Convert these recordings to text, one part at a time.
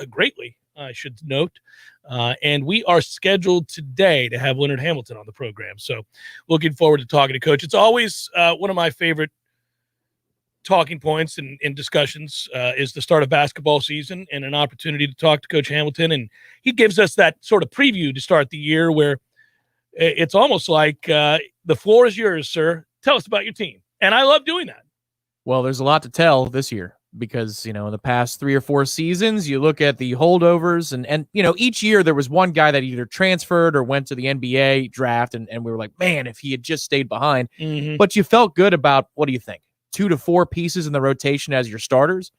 greatly, I should note. And we are scheduled today to have Leonard Hamilton on the program. So looking forward to talking to Coach. It's always one of my favorite talking points and discussions is the start of basketball season and an opportunity to talk to Coach Hamilton. And he gives us that sort of preview to start the year where it's almost like the floor is yours, sir. Tell us about your team. And I love doing that. Well, there's a lot to tell this year because, in the past 3 or 4 seasons, you look at the holdovers and each year there was one guy that either transferred or went to the NBA draft. And we were like, man, if he had just stayed behind, but you felt good about, what do you think? 2 to 4 pieces in the rotation as your starters.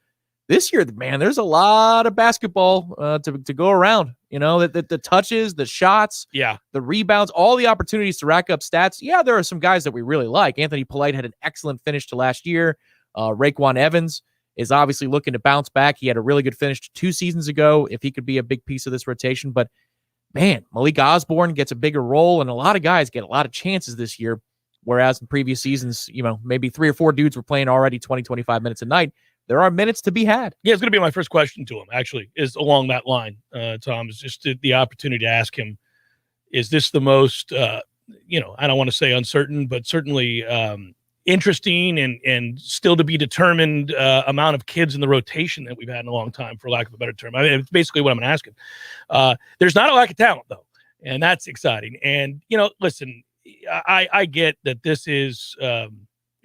This year, man, there's a lot of basketball to go around. The touches, the shots, the rebounds, all the opportunities to rack up stats. Yeah, there are some guys that we really like. Anthony Polite had an excellent finish to last year. Raekwon Evans is obviously looking to bounce back. He had a really good finish 2 seasons ago. If he could be a big piece of this rotation, but man, Malik Osborne gets a bigger role, and a lot of guys get a lot of chances this year. Whereas in previous seasons, maybe 3 or 4 dudes were playing already 20, 25 minutes a night. There are minutes to be had. Yeah, it's going to be my first question to him, actually, is along that line, Tom, is just the opportunity to ask him, is this the most, I don't want to say uncertain, but certainly interesting and still to be determined amount of kids in the rotation that we've had in a long time, for lack of a better term. I mean, it's basically what I'm going to ask him. There's not a lack of talent, though, and that's exciting. And, listen, I get that this is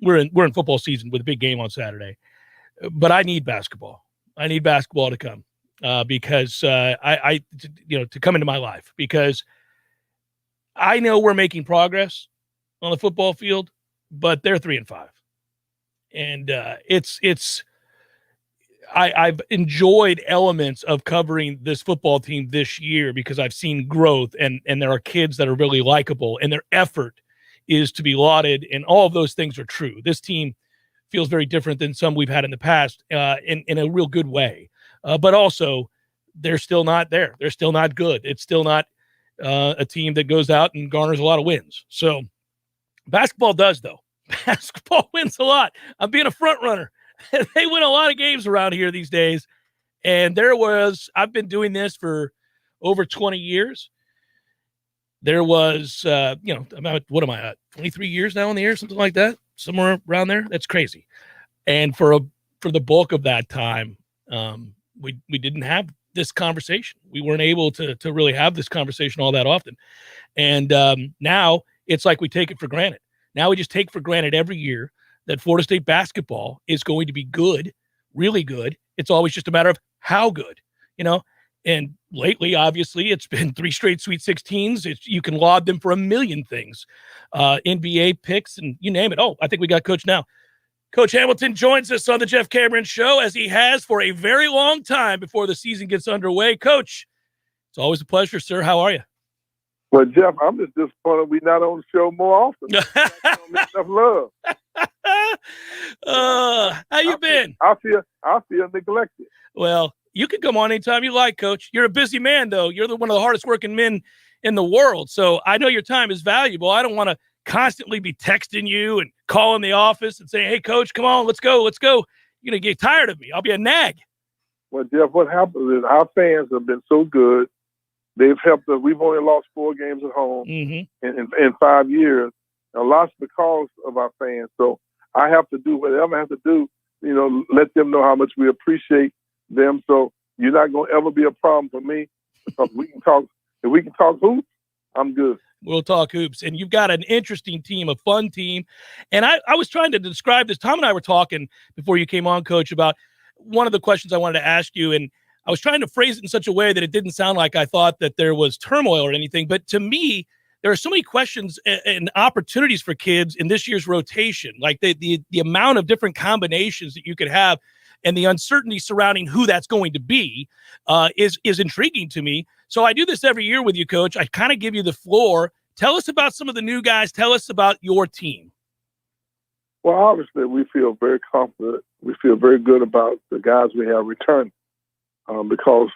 we're in football season with a big game on Saturday. But I need basketball. I need basketball to come because to come into my life, because I know we're making progress on the football field, but they're 3-5, and I've enjoyed elements of covering this football team this year because I've seen growth and there are kids that are really likable and their effort is to be lauded, and all of those things are true. This team feels very different than some we've had in the past in a real good way. But also, they're still not there. They're still not good. It's still not a team that goes out and garners a lot of wins. So basketball does, though. Basketball wins a lot. I'm being a front runner. They win a lot of games around here these days. And I've been doing this for over 20 years. There was, about, what am I at? 23 years now in the air, something like that. Somewhere around there. That's crazy. And for the bulk of that time, we didn't have this conversation. We weren't able to really have this conversation all that often. And now it's like we take it for granted. Now we just take for granted every year that Florida State basketball is going to be good, really good. It's always just a matter of how good, And lately, obviously, it's been 3 straight Sweet 16s. You can laud them for a million things. NBA picks and you name it. Oh, I think we got Coach now. Coach Hamilton joins us on the Jeff Cameron Show, as he has for a very long time before the season gets underway. Coach, it's always a pleasure, sir. How are you? Well, Jeff, I'm just disappointed we're not on the show more often. Enough love. How you been? I feel neglected. Well, you can come on anytime you like, Coach. You're a busy man, though. You're one of the hardest working men in the world. So I know your time is valuable. I don't want to constantly be texting you and calling the office and saying, hey, Coach, come on, let's go. You're going to get tired of me. I'll be a nag. Well, Jeff, what happens is our fans have been so good. They've helped us. We've only lost 4 games at home in 5 years. A lot's because of our fans. So I have to do whatever I have to do, let them know how much we appreciate them. So you're not going to ever be a problem for me because we can talk. If we can talk hoops, I'm good. We'll talk hoops. And you've got an interesting team, a fun team. And I was trying to describe this. Tom and I were talking before you came on, Coach, about one of the questions I wanted to ask you. And I was trying to phrase it in such a way that it didn't sound like I thought that there was turmoil or anything. But to me, there are so many questions and opportunities for kids in this year's rotation, like the amount of different combinations that you could have and the uncertainty surrounding who that's going to be is intriguing to me. So I do this every year with you, Coach. I kind of give you the floor. Tell us about some of the new guys. Tell us about your team. Well, obviously, we feel very confident. We feel very good about the guys we have returned because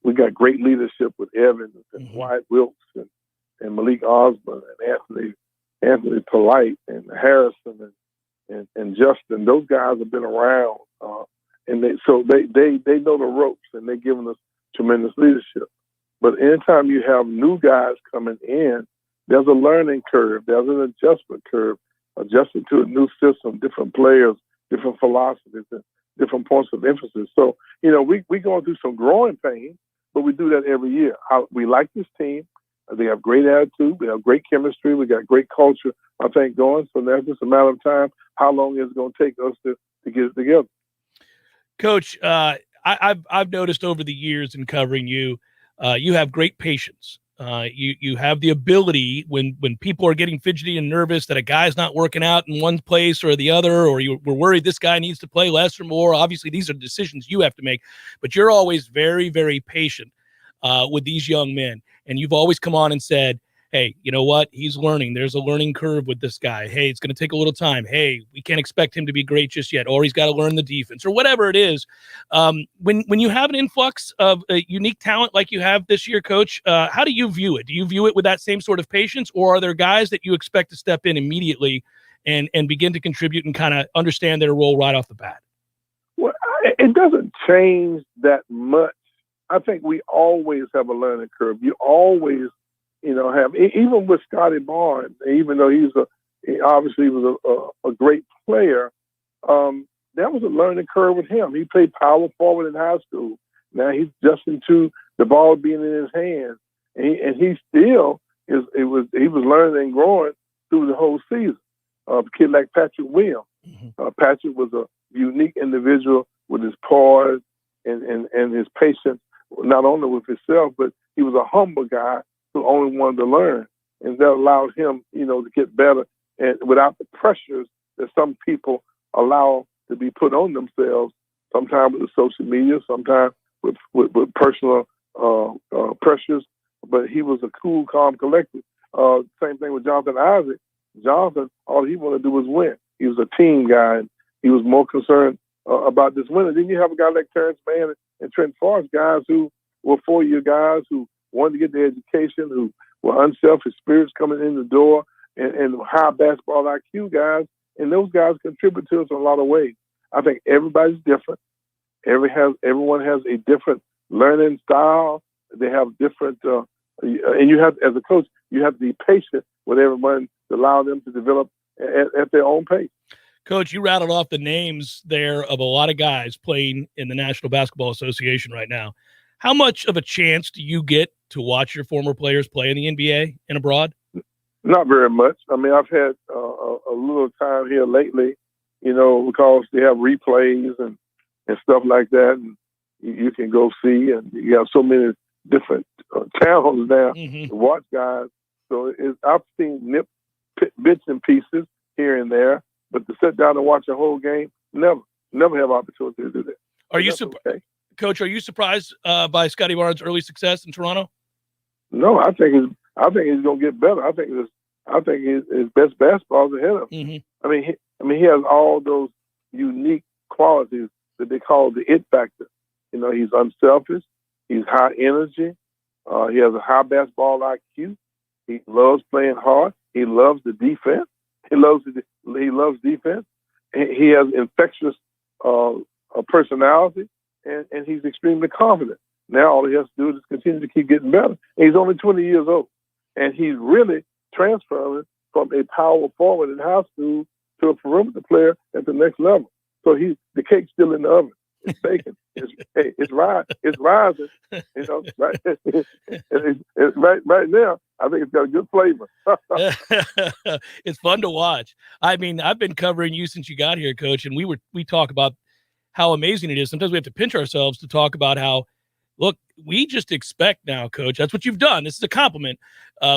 we got great leadership with Evans and Wyatt Wilkes and Malik Osborne and Anthony Polite and Harrison and Justin. Those guys have been around and they know the ropes, and they're giving us tremendous leadership. But anytime you have new guys coming in, there's a learning curve. There's an adjustment curve, adjusting to a new system, different players, different philosophies, and different points of emphasis. So, we going through some growing pains, but we do that every year. We like this team. They have great attitude. We have great chemistry. We got great culture, I think, going. So that's just a matter of time. How long is it going to take us to get it together? Coach, I've noticed over the years in covering you, you have great patience. You have the ability when people are getting fidgety and nervous that a guy's not working out in one place or the other, or we're worried this guy needs to play less or more. Obviously, these are decisions you have to make, but you're always very, very patient with these young men. And you've always come on and said, hey, you know what? He's learning. There's a learning curve with this guy. Hey, it's going to take a little time. Hey, we can't expect him to be great just yet, or he's got to learn the defense, or whatever it is. When you have an influx of a unique talent like you have this year, Coach, how do you view it? Do you view it with that same sort of patience, or are there guys that you expect to step in immediately and begin to contribute and kind of understand their role right off the bat? Well, it doesn't change that much. I think we always have a learning curve. You always have, even with Scotty Barnes, even though he obviously was a great player, there was a learning curve with him. He played power forward in high school. Now he's adjusting to the ball being in his hands, and he still he was learning and growing through the whole season. A kid like Patrick Williams. Patrick was a unique individual with his poise and his patience, not only with himself, but he was a humble guy who only wanted to learn, and that allowed him, to get better, and without the pressures that some people allow to be put on themselves, sometimes with the social media, sometimes with personal pressures. But he was a cool, calm, collected. Same thing with Jonathan Isaac. Jonathan, all he wanted to do was win. He was a team guy, and he was more concerned about this win. And then you have a guy like Terrence Mann and Trent Forrest, guys who were 4-year guys who wanted to get their education, who were unselfish spirits coming in the door, and high basketball IQ guys. And those guys contribute to us in a lot of ways. I think everybody's different. Everyone has a different learning style. They have different, and you have, as a coach, you have to be patient with everyone to allow them to develop at their own pace. Coach, you rattled off the names there of a lot of guys playing in the National Basketball Association right now. How much of a chance do you get to watch your former players play in the NBA and abroad? Not very much. I mean, I've had a little time here lately, because they have replays and stuff like that, and you can go see, and you have so many different channels now to watch guys. So I've seen bits and pieces here and there, but to sit down and watch a whole game, never have opportunity to do that. Are you surprised? Coach, are you surprised by Scotty Barnes' early success in Toronto? No, I think he's going to get better. I think his best basketball is ahead of him. I mean, he has all those unique qualities that they call the it factor. He's unselfish. He's high energy. He has a high basketball IQ. He loves playing hard. He loves the defense. He loves defense. He has infectious personality. And he's extremely confident. Now all he has to do is continue to keep getting better. And he's only 20 years old. And he's really transferring from a power forward in high school to a perimeter player at the next level. So the cake's still in the oven. It's baking. It's rising. Right now, I think it's got a good flavor. It's fun to watch. I mean, I've been covering you since you got here, Coach, and we talk about how amazing it is. Sometimes we have to pinch ourselves to talk about how, look, we just expect now, Coach, that's what you've done. This is a compliment.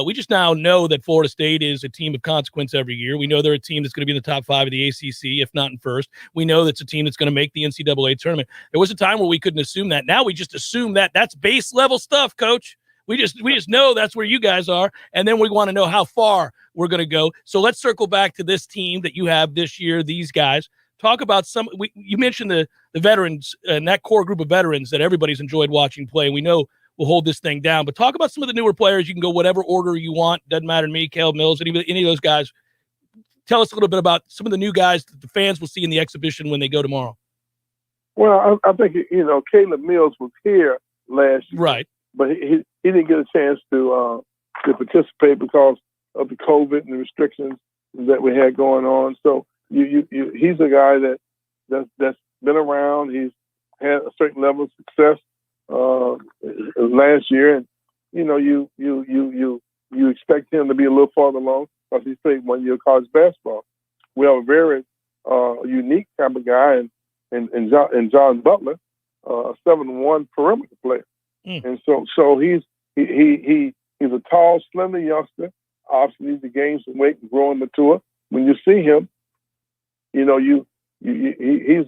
We just now know that Florida State is a team of consequence every year. We know they're a team that's going to be in the top 5 of the ACC, if not in first. We know that's a team that's going to make the NCAA tournament. There was a time where we couldn't assume that. Now we just assume that that's base level stuff, Coach. We just know that's where you guys are, and then we want to know how far we're going to go. So let's circle back to this team that you have this year, these guys. Talk about you mentioned the veterans and that core group of veterans that everybody's enjoyed watching play. We know we'll hold this thing down, but talk about some of the newer players. You can go whatever order you want. Doesn't matter to me, Caleb Mills, any of those guys. Tell us a little bit about some of the new guys that the fans will see in the exhibition when they go tomorrow. Well, I think, Caleb Mills was here last year. Right. But he didn't get a chance to participate because of the COVID and the restrictions that we had going on. So he's a guy that's been around. He's had a certain level of success last year, and you expect him to be a little farther along because he's played 1 year college basketball. We have a very unique type of guy, and John Butler, a 7'1" perimeter player. And so he's a tall, slender youngster. Obviously needs to gain some weight and grow and mature. When you see him, he's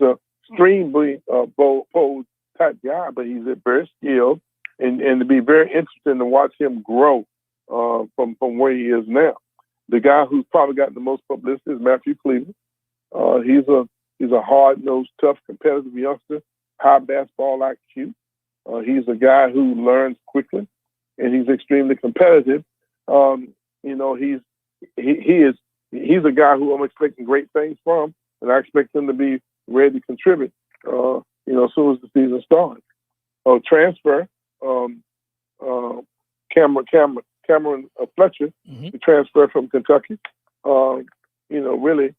a extremely pole type guy, but he's very skilled, and to be very interesting to watch him grow from where he is now. The guy who's probably got the most publicity is Matthew Cleveland. He's a hard-nosed, tough, competitive youngster, high basketball IQ. He's a guy who learns quickly, and he's extremely competitive. He's a guy who I'm expecting great things from, and I expect him to be ready to contribute. As soon as the season starts. Transfer, Cameron Fletcher, the transfer from Kentucky. Really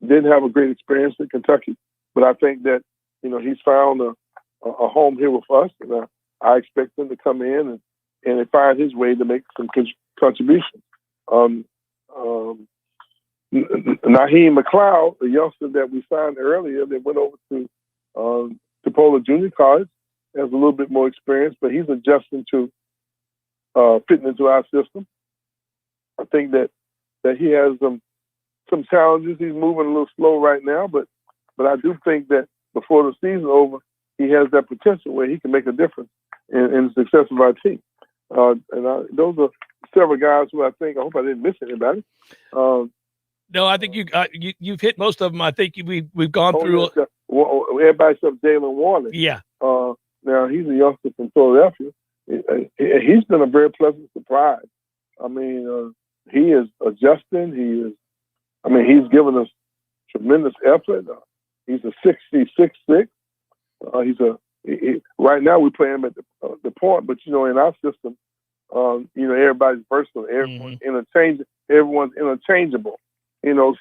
didn't have a great experience in Kentucky, but I think that he's found a home here with us, and I expect him to come in and find his way to make some contributions. Naheem McLeod, the youngster that we signed earlier, that went over to Tupola Junior College, has a little bit more experience, but he's adjusting to fitting into our system. I think that he has some challenges. He's moving a little slow right now, but I do think that before the season over, he has that potential where he can make a difference in the success of our team. Those are several guys who I hope I didn't miss anybody. No, I think you've hit most of them. I think we've gone through. Everybody except Jalen Warner. Yeah. Now he's a youngster from Philadelphia. He's been a very pleasant surprise. I mean, he is adjusting. He's given us tremendous effort. He's a 6'6". Right now we play him at the point, but in our system, everybody's versatile. Everyone's interchangeable.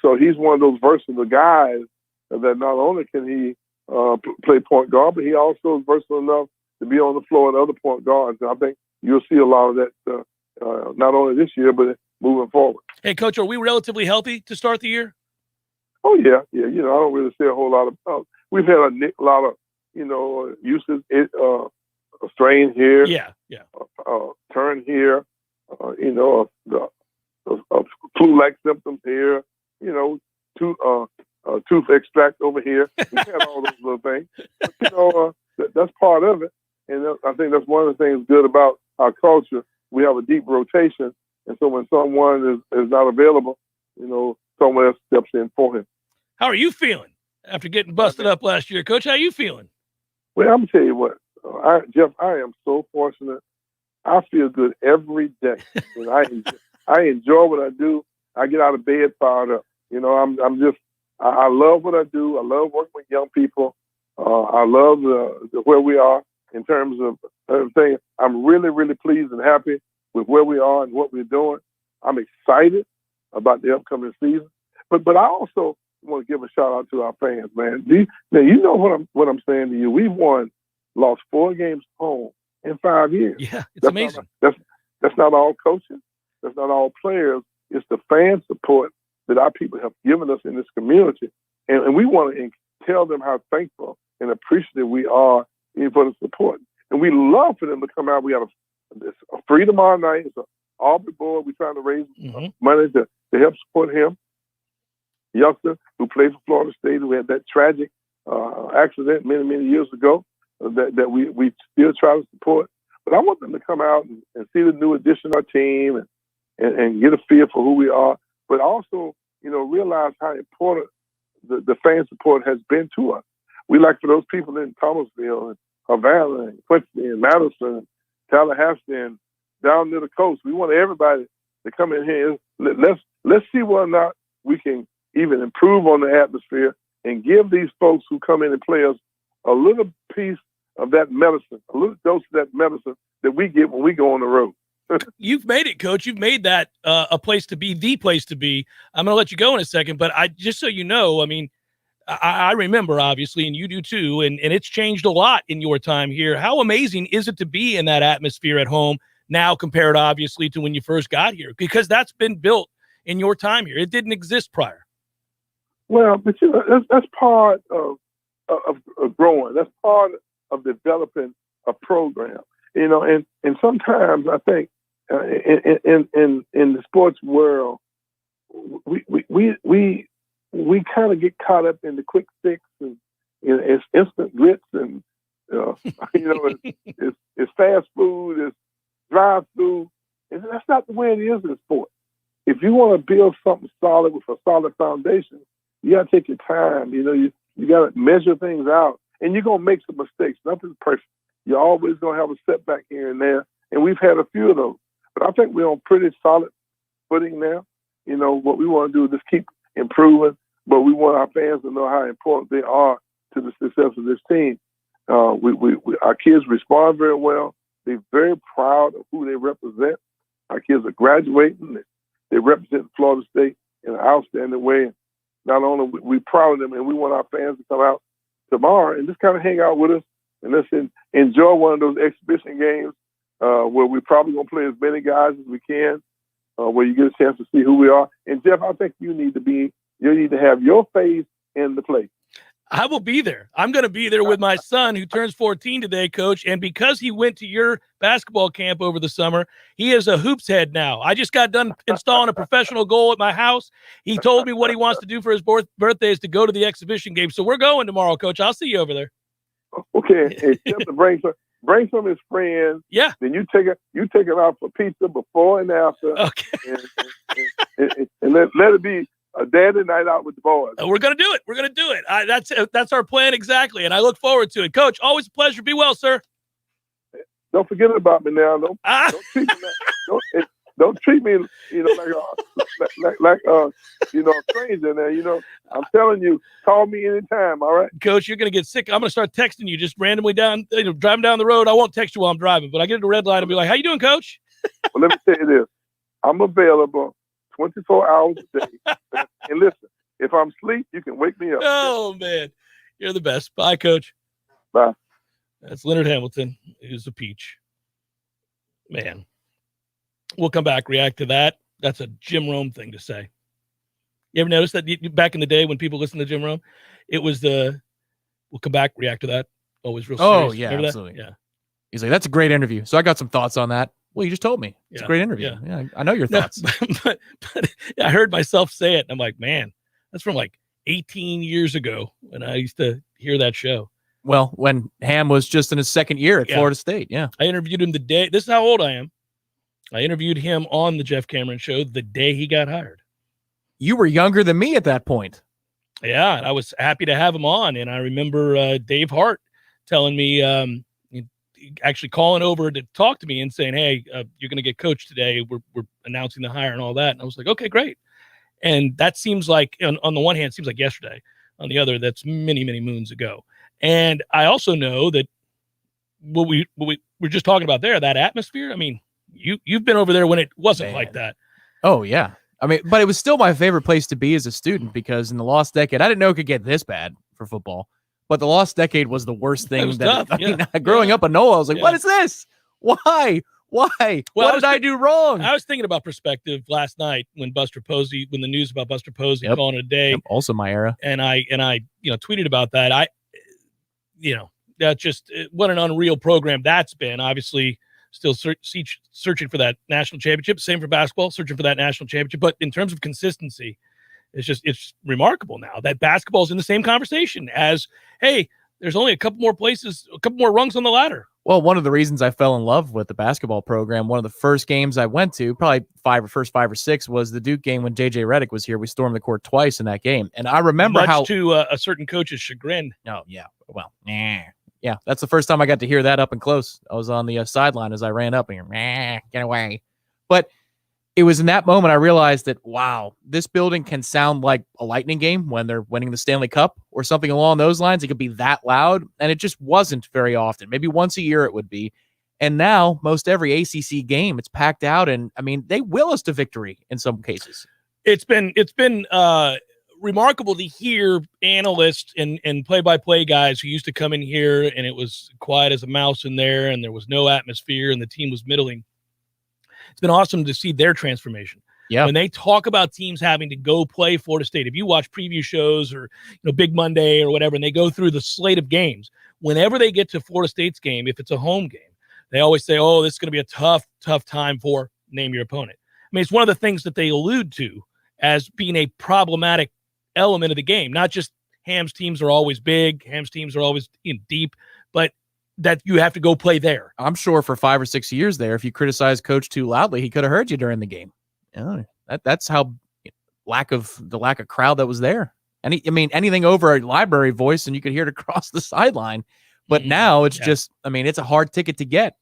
So he's one of those versatile guys that not only can he play point guard, but he also is versatile enough to be on the floor at other point guards. And I think you'll see a lot of that not only this year, but moving forward. Hey, Coach, are we relatively healthy to start the year? Oh, yeah. I don't really see a whole lot of we've had a lot of, uses, a strain here. Yeah. Turn here, flu-like symptoms here, tooth extract over here. We had all those little things. But, that's part of it. And I think that's one of the things good about our culture. We have a deep rotation. And so when someone is not available, someone else steps in for him. How are you feeling after getting busted up last year, Coach? How are you feeling? Well, I'm going to tell you what, Jeff, I am so fortunate. I feel good every day. I enjoy what I do. I get out of bed fired up. I love what I do. I love working with young people. I love where we are in terms of everything. I'm really, really pleased and happy with where we are and what we're doing. I'm excited about the upcoming season. But I also want to give a shout out to our fans, man. Now, you know what I'm saying to you. We've lost 4 games home in 5 years. Yeah, it's amazing. That's not all coaching. That's not all players. It's the fan support that our people have given us in this community. And we want to tell them how thankful and appreciative we are for the support. And we love for them to come out. We have a free tomorrow night. It's an Aubrey board. We're trying to raise money to help support him. Youngster who played for Florida State, who had that tragic accident many, many years ago that we still try to support. But I want them to come out and see the new addition to our team and get a feel for who we are, but also, realize how important the fan support has been to us. We like for those people in Thomasville and Havana and Quincy and Madison and Tallahassee and down near the coast. We want everybody to come in here. Let's see whether or not we can even improve on the atmosphere and give these folks who come in and play us a little piece of that medicine, a little dose of that medicine that we get when we go on the road. You've made it, Coach. You've made that a place to be, the place to be. I'm going to let you go in a second, but just so you know, I mean, I remember, obviously, and you do too, and it's changed a lot in your time here. How amazing is it to be in that atmosphere at home now compared, obviously, to when you first got here? Because that's been built in your time here. It didn't exist prior. Well, but that's part of growing. That's part of developing a program. And sometimes I think in the sports world, we kind of get caught up in the quick fix and it's instant grits and it's fast food, it's drive through. And that's not the way it is in sport. If you want to build something solid with a solid foundation, you got to take your time. You got to measure things out, and you're gonna make some mistakes. Nothing's perfect. You're always gonna have a setback here and there, and we've had a few of those. But I think we're on pretty solid footing now. What we want to do is just keep improving, but we want our fans to know how important they are to the success of this team. Our kids respond very well. They're very proud of who they represent. Our kids are graduating. They represent Florida State in an outstanding way. Not only are we proud of them, and we want our fans to come out tomorrow and just kind of hang out with us and let's enjoy one of those exhibition games where we're probably going to play as many guys as we can, where you get a chance to see who we are. And, Jeff, I think you need to have your face in the play. I will be there. I'm going to be there with my son who turns 14 today, Coach. And because he went to your basketball camp over the summer, he is a hoops head now. I just got done installing a professional goal at my house. He told me what he wants to do for his birthday is to go to the exhibition game. So we're going tomorrow, Coach. I'll see you over there. Okay. Hey, Jeff, to bring some of his friends. Yeah. Then you take it out for pizza before and after. Okay. And let it be a daddy night out with the boys. We're going to do it. We're going to do it. That's our plan exactly, and I look forward to it. Coach, always a pleasure. Be well, sir. Don't forget about me now. Don't treat me like a stranger now. I'm telling you, call me anytime, all right? Coach, you're going to get sick. I'm going to start texting you just randomly driving down the road. I won't text you while I'm driving, but I get at a red light and be like, how you doing, Coach? Well, let me tell you this. I'm available 24 hours a day. And listen, if I'm asleep, you can wake me up. Oh, man. You're the best. Bye, Coach. Bye. That's Leonard Hamilton, who's a peach. Man. We'll come back, react to that. That's a Jim Rome thing to say. You ever notice that back in the day when people listen to Jim Rome, it was we'll come back, react to that. Always real serious. Oh, yeah, Remember absolutely. That? Yeah. He's like, that's a great interview. So I got some thoughts on that. Well, you just told me. It's a great interview. Yeah, I know your thoughts. But I heard myself say it, and I'm like, man, that's from like 18 years ago when I used to hear that show. Well, when Ham was just in his second year at Florida State, yeah. I interviewed him the day. This is how old I am. I interviewed him on the Jeff Cameron Show the day he got hired. You were younger than me at that point. Yeah, I was happy to have him on, and I remember Dave Hart telling me, actually calling over to talk to me and saying, hey, you're going to get coached today. We're announcing the hire and all that. And I was like, okay, great. And that seems like, on the one hand, it seems like yesterday. On the other, that's many, many moons ago. And I also know that what we were just talking about there, that atmosphere, I mean, you've been over there when it wasn't like that. Oh, yeah. I mean, but it was still my favorite place to be as a student because in the lost decade, I didn't know it could get this bad for football. But the lost decade was the worst thing. Growing up in Noles, I was like, what is this? Why? Well, what did I do wrong? I was thinking about perspective last night when the news about Buster Posey calling it a day. Also my era. And I tweeted about that. That's just what an unreal program that's been. Obviously, still searching for that national championship. Same for basketball, searching for that national championship. But in terms of consistency, it's remarkable now that basketball's in the same conversation as, hey, there's only a couple more rungs on the ladder. Well, one of the reasons I fell in love with the basketball program, one of the first games I went to, probably first 5 or 6, was the Duke game when J.J. Redick was here. We stormed the court twice in that game. And I remember much to a certain coach's chagrin. Oh, yeah. Well, yeah, that's the first time I got to hear that up and close. I was on the sideline as I ran up and get away. But it was in that moment I realized that, wow, this building can sound like a Lightning game when they're winning the Stanley Cup or something along those lines. It could be that loud, and it just wasn't very often. Maybe once a year it would be. And now most every ACC game, it's packed out, and I mean, they will us to victory in some cases. It's been remarkable to hear analysts and play-by-play guys who used to come in here and it was quiet as a mouse in there and there was no atmosphere and the team was middling. It's been awesome to see their transformation. Yeah. When they talk about teams having to go play Florida State, if you watch preview shows or Big Monday or whatever, and they go through the slate of games, whenever they get to Florida State's game, if it's a home game, they always say, oh, this is going to be a tough time for name your opponent. I mean, it's one of the things that they allude to as being a problematic element of the game. Not just Ham's teams are always big, Ham's teams are always deep, but that you have to go play there. I'm sure for 5 or 6 years there, if you criticize Coach too loudly, he could have heard you during the game. That's how lack of crowd that was there. And anything over a library voice and you could hear it across the sideline. But now it's just, it's a hard ticket to get.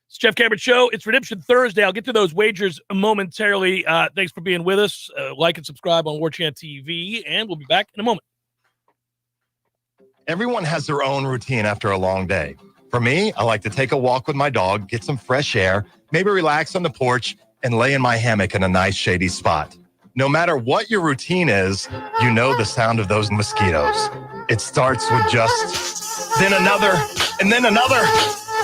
It's Jeff Cameron Show. It's Redemption Thursday. I'll get to those wagers momentarily. Thanks for being with us. Like and subscribe on Warchant TV, and we'll be back in a moment. Everyone has their own routine after a long day. For me, I like to take a walk with my dog, get some fresh air, maybe relax on the porch, and lay in my hammock in a nice shady spot. No matter what your routine is, you know the sound of those mosquitoes. It starts with just, then another, and then another.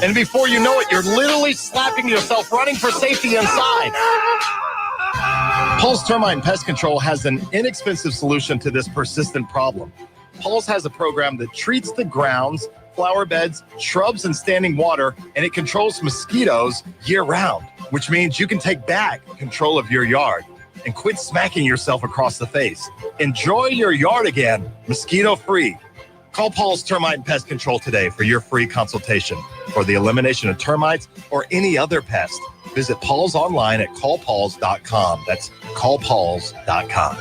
And before you know it, you're literally slapping yourself, running for safety inside. Paul's Termite and Pest Control has an inexpensive solution to this persistent problem. Paul's has a program that treats the grounds, flower beds, shrubs, and standing water, and it controls mosquitoes year-round, which means you can take back control of your yard and quit smacking yourself across the face. Enjoy your yard again, mosquito-free. Call Paul's Termite and Pest Control today for your free consultation for the elimination of termites or any other pest. Visit Paul's online at callpauls.com. That's callpauls.com.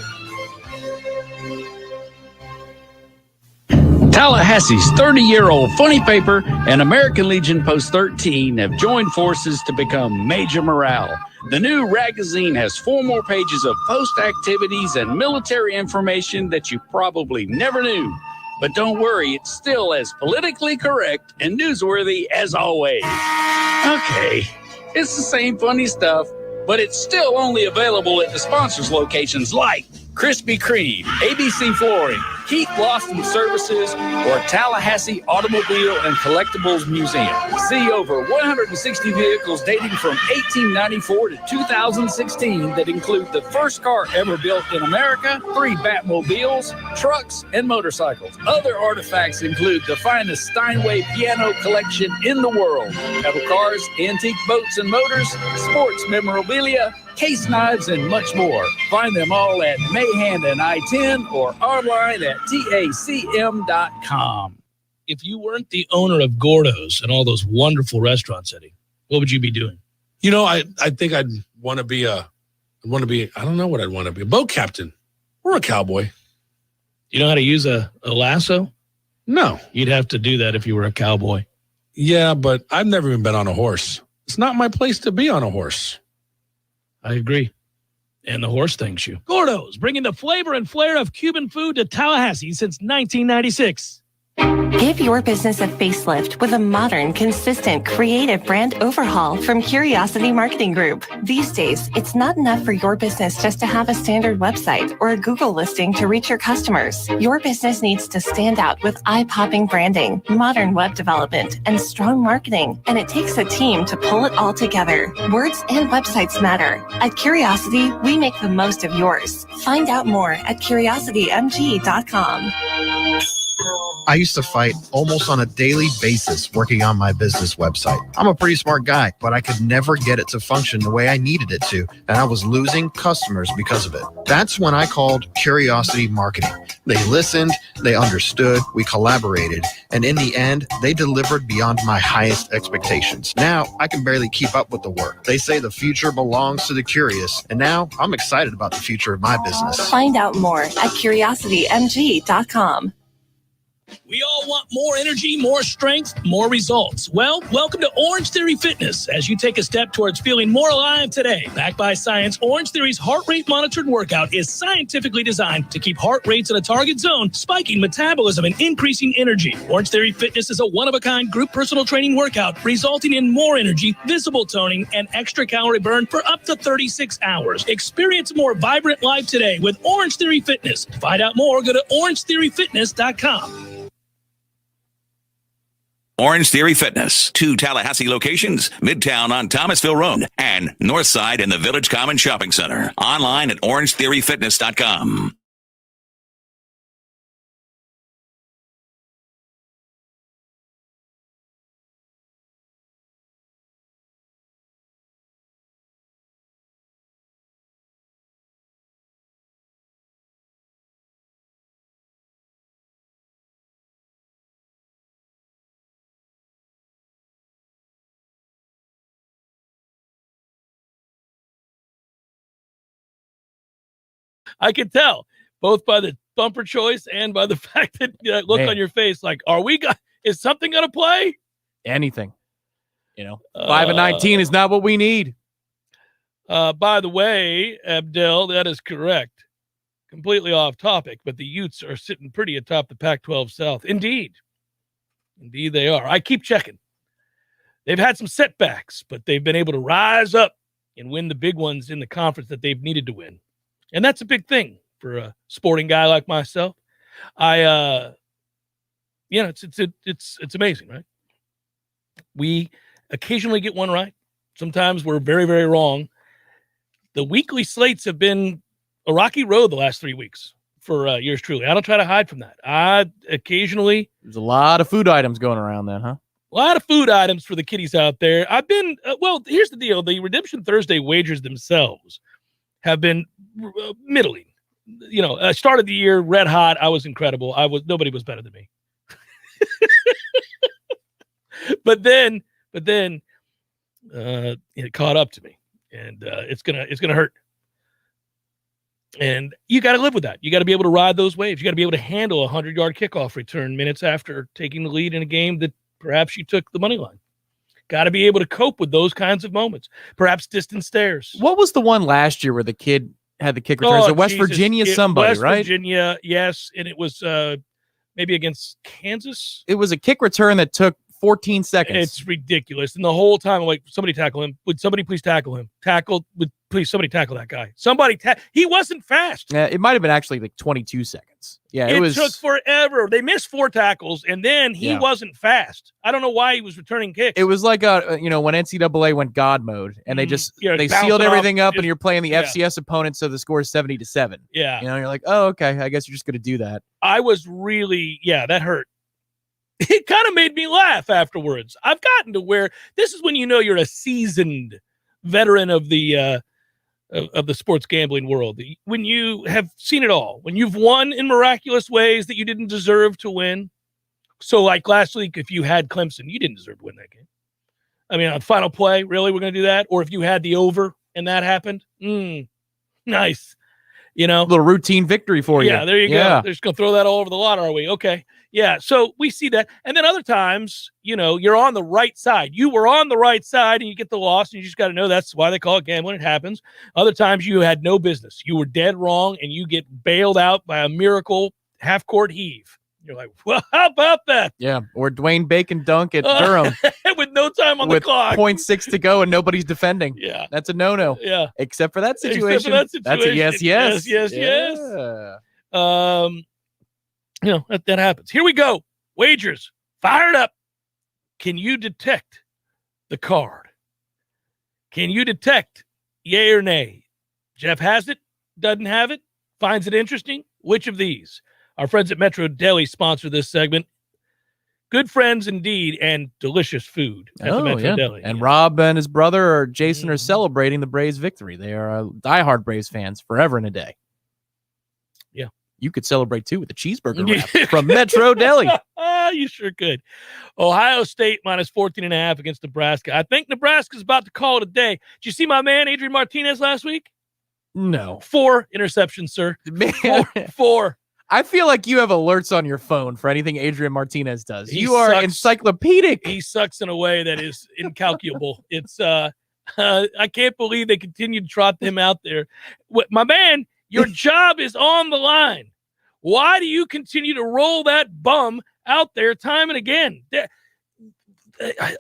Tallahassee's 30-year-old Funny Paper and American Legion Post 13 have joined forces to become Major Morale. The new magazine has 4 more pages of post activities and military information that you probably never knew. But don't worry, it's still as politically correct and newsworthy as always. Okay, it's the same funny stuff, but it's still only available at the sponsors' locations like Krispy Kreme, ABC Flooring, Keith Lofton Services, or Tallahassee Automobile and Collectibles Museum. See over 160 vehicles dating from 1894 to 2016 that include the first car ever built in America, 3 Batmobiles, trucks, and motorcycles. Other artifacts include the finest Steinway piano collection in the world, metal cars, antique boats and motors, sports memorabilia, case knives, and much more. Find them all at Mahan and I-10 or online at TACM.com. If you weren't the owner of Gordo's and all those wonderful restaurants, Eddie, what would you be doing? I think I'd want to be I don't know what I'd want to be, a boat captain or a cowboy. You know how to use a lasso? No. You'd have to do that if you were a cowboy. Yeah, but I've never even been on a horse. It's not my place to be on a horse. I agree. And the horse thanks you. Gordo's, bringing the flavor and flair of Cuban food to Tallahassee since 1996. Give your business a facelift with a modern, consistent, creative brand overhaul from Curiosity Marketing Group. These days, it's not enough for your business just to have a standard website or a Google listing to reach your customers. Your business needs to stand out with eye-popping branding, modern web development, and strong marketing. And it takes a team to pull it all together. Words and websites matter. At Curiosity, we make the most of yours. Find out more at curiositymg.com. I used to fight almost on a daily basis working on my business website. I'm a pretty smart guy, but I could never get it to function the way I needed it to, and I was losing customers because of it. That's when I called Curiosity Marketing. They listened, they understood, we collaborated, and in the end, they delivered beyond my highest expectations. Now, I can barely keep up with the work. They say the future belongs to the curious, and now I'm excited about the future of my business. Find out more at curiositymg.com. We all want more energy, more strength, more results. Well, welcome to Orange Theory Fitness as you take a step towards feeling more alive today. Backed by science, Orange Theory's heart rate monitored workout is scientifically designed to keep heart rates in a target zone, spiking metabolism and increasing energy. Orange Theory Fitness is a one-of-a-kind group personal training workout resulting in more energy, visible toning, and extra calorie burn for up to 36 hours. Experience a more vibrant life today with Orange Theory Fitness. To find out more, go to orangetheoryfitness.com. Orange Theory Fitness, 2 Tallahassee locations, Midtown on Thomasville Road and Northside in the Village Common Shopping Center. Online at orangetheoryfitness.com. I can tell both by the bumper choice and by the fact that look on your face, like, is something going to play? Anything. 5-19 is not what we need. By the way, Abdel, that is correct. Completely off topic, but the Utes are sitting pretty atop the Pac-12 South. Indeed they are. I keep checking. They've had some setbacks, but they've been able to rise up and win the big ones in the conference that they've needed to win. And that's a big thing for a sporting guy like myself. It's amazing, right? We occasionally get one right. Sometimes we're very, very wrong. The weekly slates have been a rocky road the last 3 weeks for yours truly. I don't try to hide from that. There's a lot of food items going around then, huh? A lot of food items for the kiddies out there. I've been, here's the deal. The Redemption Thursday wagers themselves have been middling. I started the year red hot. I was incredible. Nobody was better than me. but then it caught up to me, and it's gonna hurt. And you got to live with that. You got to be able to ride those waves. You got to be able to handle a 100-yard kickoff return minutes after taking the lead in a game that perhaps you took the money line. Got to be able to cope with those kinds of moments. Perhaps distant stares. What was the one last year where the kid had the kick return? West Virginia, somebody, right? West Virginia, yes. And it was maybe against Kansas. It was a kick return that took 14 seconds. It's ridiculous. And the whole time, I'm like, somebody tackle him. Would somebody please tackle him? Please somebody tackle that guy. He wasn't fast. It might have been actually like 22 seconds. Yeah, it took forever. They missed 4 tackles, and then he wasn't fast. I don't know why he was returning kicks. It was like when NCAA went God mode, and they sealed everything up, and you're playing the FCS opponent, so the score is 70-7. Yeah, you're like, oh, okay, I guess you're just going to do that. I was really, that hurt. It kind of made me laugh afterwards. I've gotten to where this is when you're a seasoned veteran of the sports gambling world. When you have seen it all, when you've won in miraculous ways that you didn't deserve to win. So like last week, if you had Clemson, you didn't deserve to win that game. I mean, on final play, really, we're going to do that? Or if you had the over and that happened, nice. A little routine victory for you. Yeah, there you go. They're just going to throw that all over the lot, are we? Okay. Yeah, so we see that. And then other times, you're on the right side. You were on the right side and you get the loss, and you just got to know that's why they call it gambling. It happens. Other times you had no business. You were dead wrong, and you get bailed out by a miracle half-court heave. You're like, well, how about that? Yeah, or Dwayne Bacon dunk at Durham. With no time on the clock. 0.6 to go and nobody's defending. Yeah. That's a no-no. Yeah. Except for that situation. That's a yes. Yes. That happens. Here we go. Wagers. Fired up. Can you detect the card? Can you detect yay or nay? Jeff has it, doesn't have it, finds it interesting. Which of these? Our friends at Metro Deli sponsor this segment. Good friends indeed, and delicious food at the Metro Deli. And Rob and his brother, Jason, are celebrating the Braves' victory. They are diehard Braves fans forever and a day. Yeah. You could celebrate, too, with a cheeseburger wrap from Metro Deli. You sure could. Ohio State minus 14.5 against Nebraska. I think Nebraska's about to call it a day. Did you see my man, Adrian Martinez, last week? No. 4 interceptions, sir. Man. 4. I feel like you have alerts on your phone for anything Adrian Martinez does. He You are sucks. encyclopedic. He sucks in a way that is incalculable. It's I can't believe they continue to trot him out there. My man, your job is on the line. Why do you continue to roll that bum out there time and again?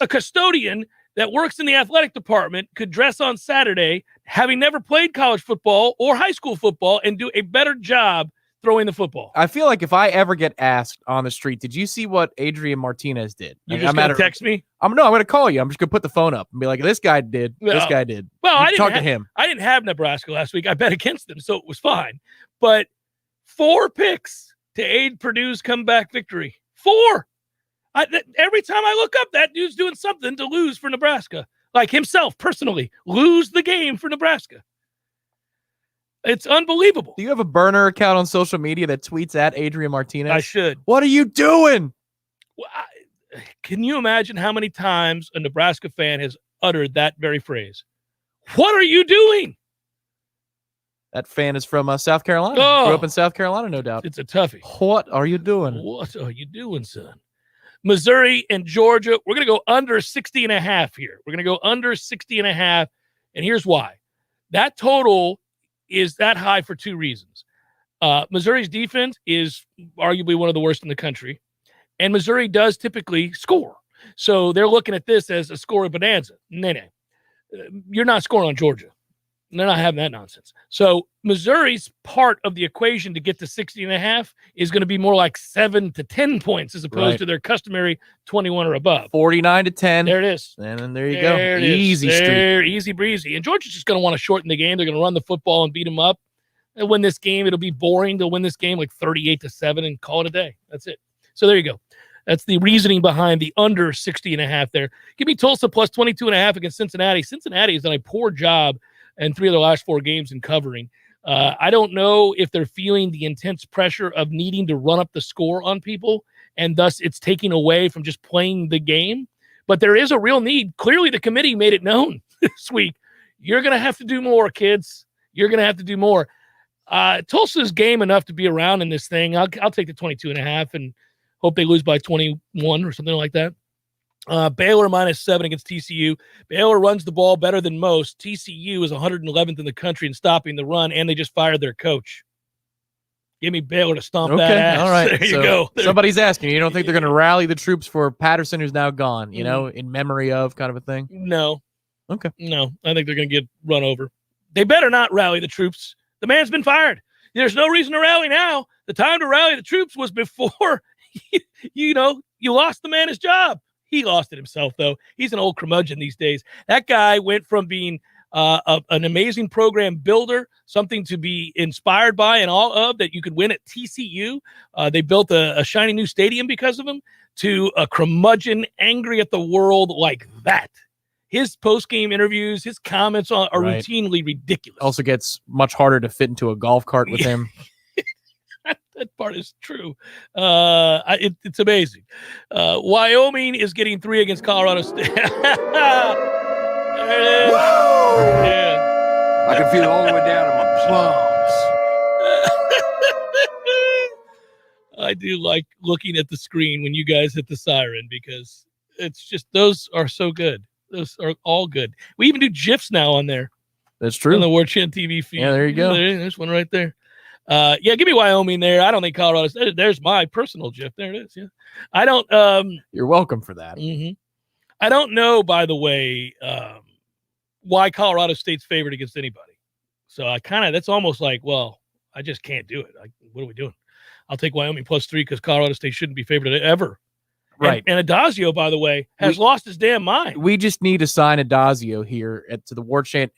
A custodian that works in the athletic department could dress on Saturday, having never played college football or high school football, and do a better job throwing the football. I feel like if I ever get asked on the street, did you see what Adrian Martinez did? You're just going to text me? I'm going to call you. I'm just going to put the phone up and be like, this guy did. This guy did. Well, I didn't talk to him. I didn't have Nebraska last week. I bet against them, so it was fine. But 4 picks to aid Purdue's comeback victory. 4. Every time I look up, that dude's doing something to lose for Nebraska. Like himself, personally, lose the game for Nebraska. It's unbelievable. Do you have a burner account on social media that tweets at Adrian Martinez? I should. What are you doing? Well, can you imagine how many times a Nebraska fan has uttered that very phrase? What are you doing? That fan is from South Carolina. Oh, grew up in South Carolina, no doubt. It's a toughie. What are you doing? What are you doing, son? Missouri and Georgia, we're going to go under 60.5 here. We're going to go under 60.5, and here's why. That total is that high for 2 reasons. Missouri's defense is arguably one of the worst in the country, and Missouri does typically score. So they're looking at this as a scoring bonanza. No. You're not scoring on Georgia. They're not having that nonsense. So Missouri's part of the equation to get to 60.5 is going to be more like 7 to 10 points as opposed to their customary 21 or above. 49-10. There it is. And then there you go. Easy street. Easy breezy. And Georgia's just going to want to shorten the game. They're going to run the football and beat them up. And win this game. It'll be boring. They'll win this game like 38-7 and call it a day. That's it. So there you go. That's the reasoning behind the under 60.5 there. Give me Tulsa plus 22.5 against Cincinnati. Cincinnati has done a poor job in 3 of their last 4 games in covering. I don't know if they're feeling the intense pressure of needing to run up the score on people, and thus it's taking away from just playing the game. But there is a real need. Clearly, the committee made it known this week. You're going to have to do more, kids. You're going to have to do more. Tulsa's game enough to be around in this thing. I'll take the 22.5 and hope they lose by 21 or something like that. Baylor -7 against TCU. Baylor runs the ball better than most. TCU is 111th in the country in stopping the run, and they just fired their coach. Give me Baylor to stomp that ass. All right. There you go. Somebody's asking. You don't think they're going to rally the troops for Patterson, who's now gone, in memory of kind of a thing? No. Okay. No, I think they're going to get run over. They better not rally the troops. The man's been fired. There's no reason to rally now. The time to rally the troops was before, you lost the man his job. He lost it himself, though. He's an old curmudgeon these days. That guy went from being an amazing program builder, something to be inspired by and all of, that you could win at TCU. They built a shiny new stadium because of him, to a curmudgeon angry at the world like that. His post-game interviews, his comments are routinely ridiculous. Also gets much harder to fit into a golf cart with him. That part is true. It's amazing. Wyoming is getting 3 against Colorado State. There it is. Yeah. I can feel it all the way down in my plums. I do like looking at the screen when you guys hit the siren, because it's just, those are so good. Those are all good. We even do GIFs now on there. That's true. On the Warchant TV feed. Yeah, there you go. There's one right there. Give me Wyoming there. I don't think Colorado. There's my personal GIF. There it is. Yeah, I don't. You're welcome for that. Mm-hmm. I don't know, by the way, why Colorado State's favored against anybody. So that's almost like, well, I just can't do it. What are we doing? I'll take Wyoming +3 because Colorado State shouldn't be favored ever. Right. And Adazio, by the way, has lost his damn mind. We just need to sign Adazio here to the Warchant,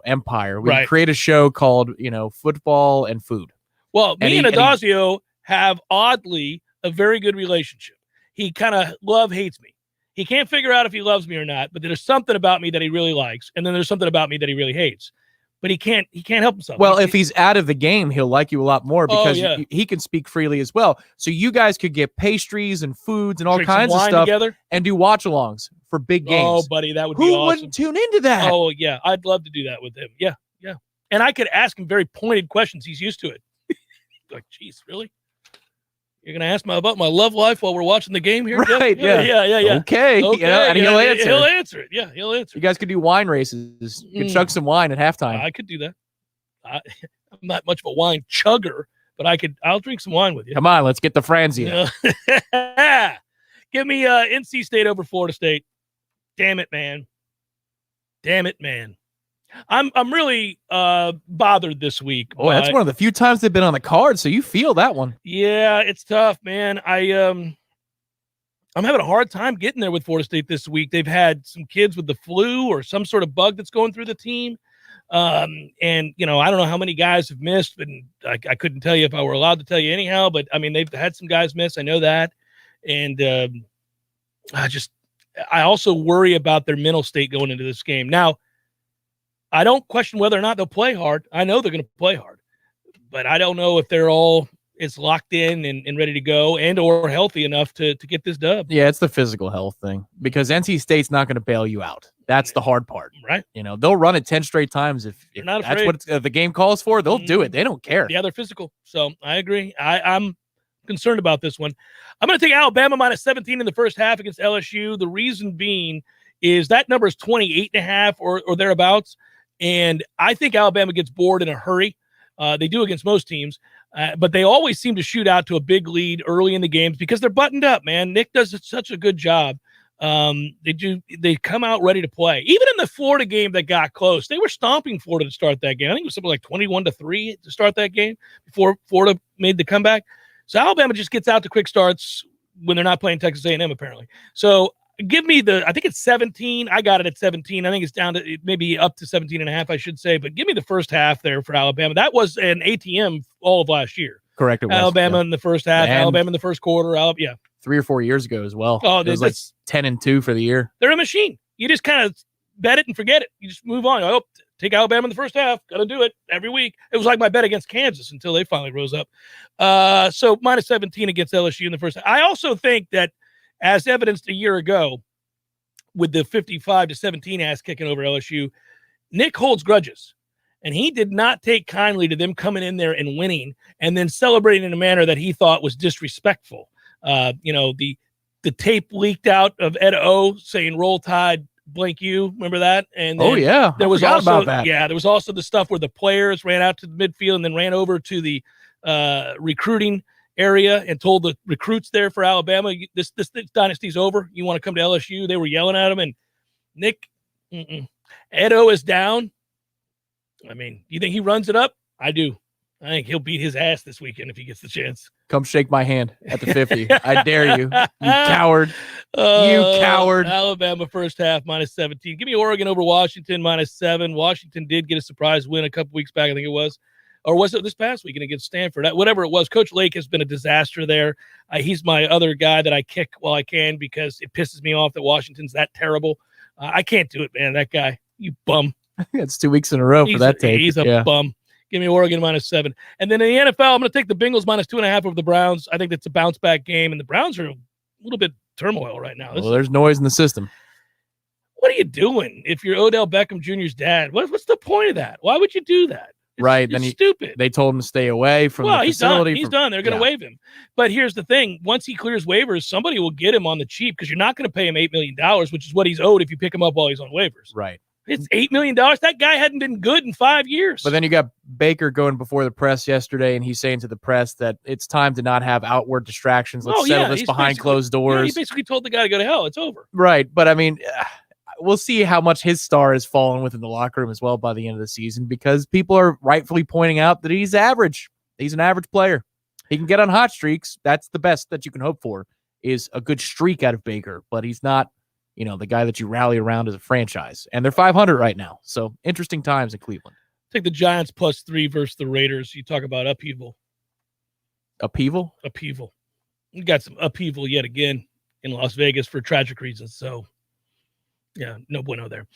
empire. We can create a show called, Football and Food. Well, me and Adazio have oddly a very good relationship. He kind of hates me. He can't figure out if he loves me or not, but there's something about me that he really likes, and then there's something about me that he really hates. But he can't help himself. Well, if he's out of the game, he'll like you a lot more because he can speak freely as well. So you guys could get pastries and foods and all kinds of stuff together and do watch-alongs for big games. Oh, buddy, that would be awesome. Who wouldn't tune into that? Oh, yeah. I'd love to do that with him. Yeah. And I could ask him very pointed questions. He's used to it. Like, geez, really? You're going to ask me about my love life while we're watching the game here, Jeff? Right, yeah. Yeah. Okay. And he'll answer. He'll answer it. Yeah, he'll answer. You guys could do wine races. You could chug some wine at halftime. I could do that. I'm not much of a wine chugger, but I'll drink some wine with you. Come on, let's get the Franzia. Give me NC State over Florida State. Damn it, man. I'm really bothered this week. Oh, that's one of the few times they've been on the card, so you feel that one. Yeah, it's tough, man. I'm having a hard time getting there with Florida State this week. They've had some kids with the flu or some sort of bug that's going through the team. And, I don't know how many guys have missed, but I couldn't tell you if I were allowed to tell you anyhow. But, they've had some guys miss. I know that. And I also worry about their mental state going into this game. Now, I don't question whether or not they'll play hard. I know they're going to play hard. But I don't know if they're all as locked in and ready to go and or healthy enough to get this dub. Yeah, it's the physical health thing because NC State's not going to bail you out. That's the hard part. Right. They'll run it 10 straight times if not that's what the game calls for. They'll do it. They don't care. Yeah, they're physical. So I agree. I'm concerned about this one. I'm going to take Alabama minus 17 in the first half against LSU. The reason being is that number is 28.5 or thereabouts. And I think Alabama gets bored in a hurry. They do against most teams, but they always seem to shoot out to a big lead early in the games because they're buttoned up, man. Nick does such a good job. They come out ready to play. Even in the Florida game that got close, they were stomping Florida to start that game. I think it was something like 21-3 to start that game before Florida made the comeback. So Alabama just gets out to quick starts when they're not playing Texas A&M apparently. So give me I think it's 17. I got it at 17. I think it's down to maybe up to 17.5, I should say. But give me the first half there for Alabama. That was an ATM all of last year. Correct. It was, Alabama in the first half, and Alabama in the first quarter. 3 or 4 years ago as well. Oh, it was like 10-2 for the year. They're a machine. You just kind of bet it and forget it. You just move on. Oh, take Alabama in the first half. Got to do it every week. It was like my bet against Kansas until they finally rose up. So minus 17 against LSU in the first half. I also think that, as evidenced a year ago, with the 55-17 ass kicking over LSU, Nick holds grudges. And he did not take kindly to them coming in there and winning and then celebrating in a manner that he thought was disrespectful. The tape leaked out of Ed O saying roll tide blank you. Remember that? And then there was also about that. Yeah, there was also the stuff where the players ran out to the midfield and then ran over to the recruiting area and told the recruits there for Alabama, this dynasty's over. You want to come to LSU? They were yelling at him. And Nick, Ed O is down. You think he runs it up? I do. I think he'll beat his ass this weekend if he gets the chance. Come shake my hand at the 50. I dare you. You coward. You coward. Alabama first half minus 17. Give me Oregon over Washington minus 7. Washington did get a surprise win a couple weeks back, I think it was. Or was it this past weekend against Stanford? Whatever it was, Coach Lake has been a disaster there. He's my other guy that I kick while I can because it pisses me off that Washington's that terrible. I can't do it, man. That guy, you bum. It's 2 weeks in a row for that take. He's a bum. Give me Oregon minus 7. And then in the NFL, I'm going to take the Bengals minus 2.5 over the Browns. I think that's a bounce back game. And the Browns are a little bit turmoil right now. There's noise in the system. What are you doing if you're Odell Beckham Jr.'s dad? What's the point of that? Why would you do that? It's stupid. They told him to stay away from the facility. He's done. They're going to waive him. But here's the thing. Once he clears waivers, somebody will get him on the cheap because you're not going to pay him $8 million, which is what he's owed if you pick him up while he's on waivers. Right. It's $8 million. That guy hadn't been good in 5 years. But then you got Baker going before the press yesterday, and he's saying to the press that it's time to not have outward distractions. Let's settle this behind closed doors. Yeah, he basically told the guy to go to hell. It's over. Right. But, we'll see how much his star has fallen within the locker room as well by the end of the season because people are rightfully pointing out that he's average. He's an average player. He can get on hot streaks. That's the best that you can hope for is a good streak out of Baker, but he's not the guy that you rally around as a franchise. And they're 500 right now. So interesting times in Cleveland. Take the Giants plus 3 versus the Raiders. You talk about upheaval. Upheaval? Upheaval. You got some upheaval yet again in Las Vegas for tragic reasons. So, yeah, no bueno there.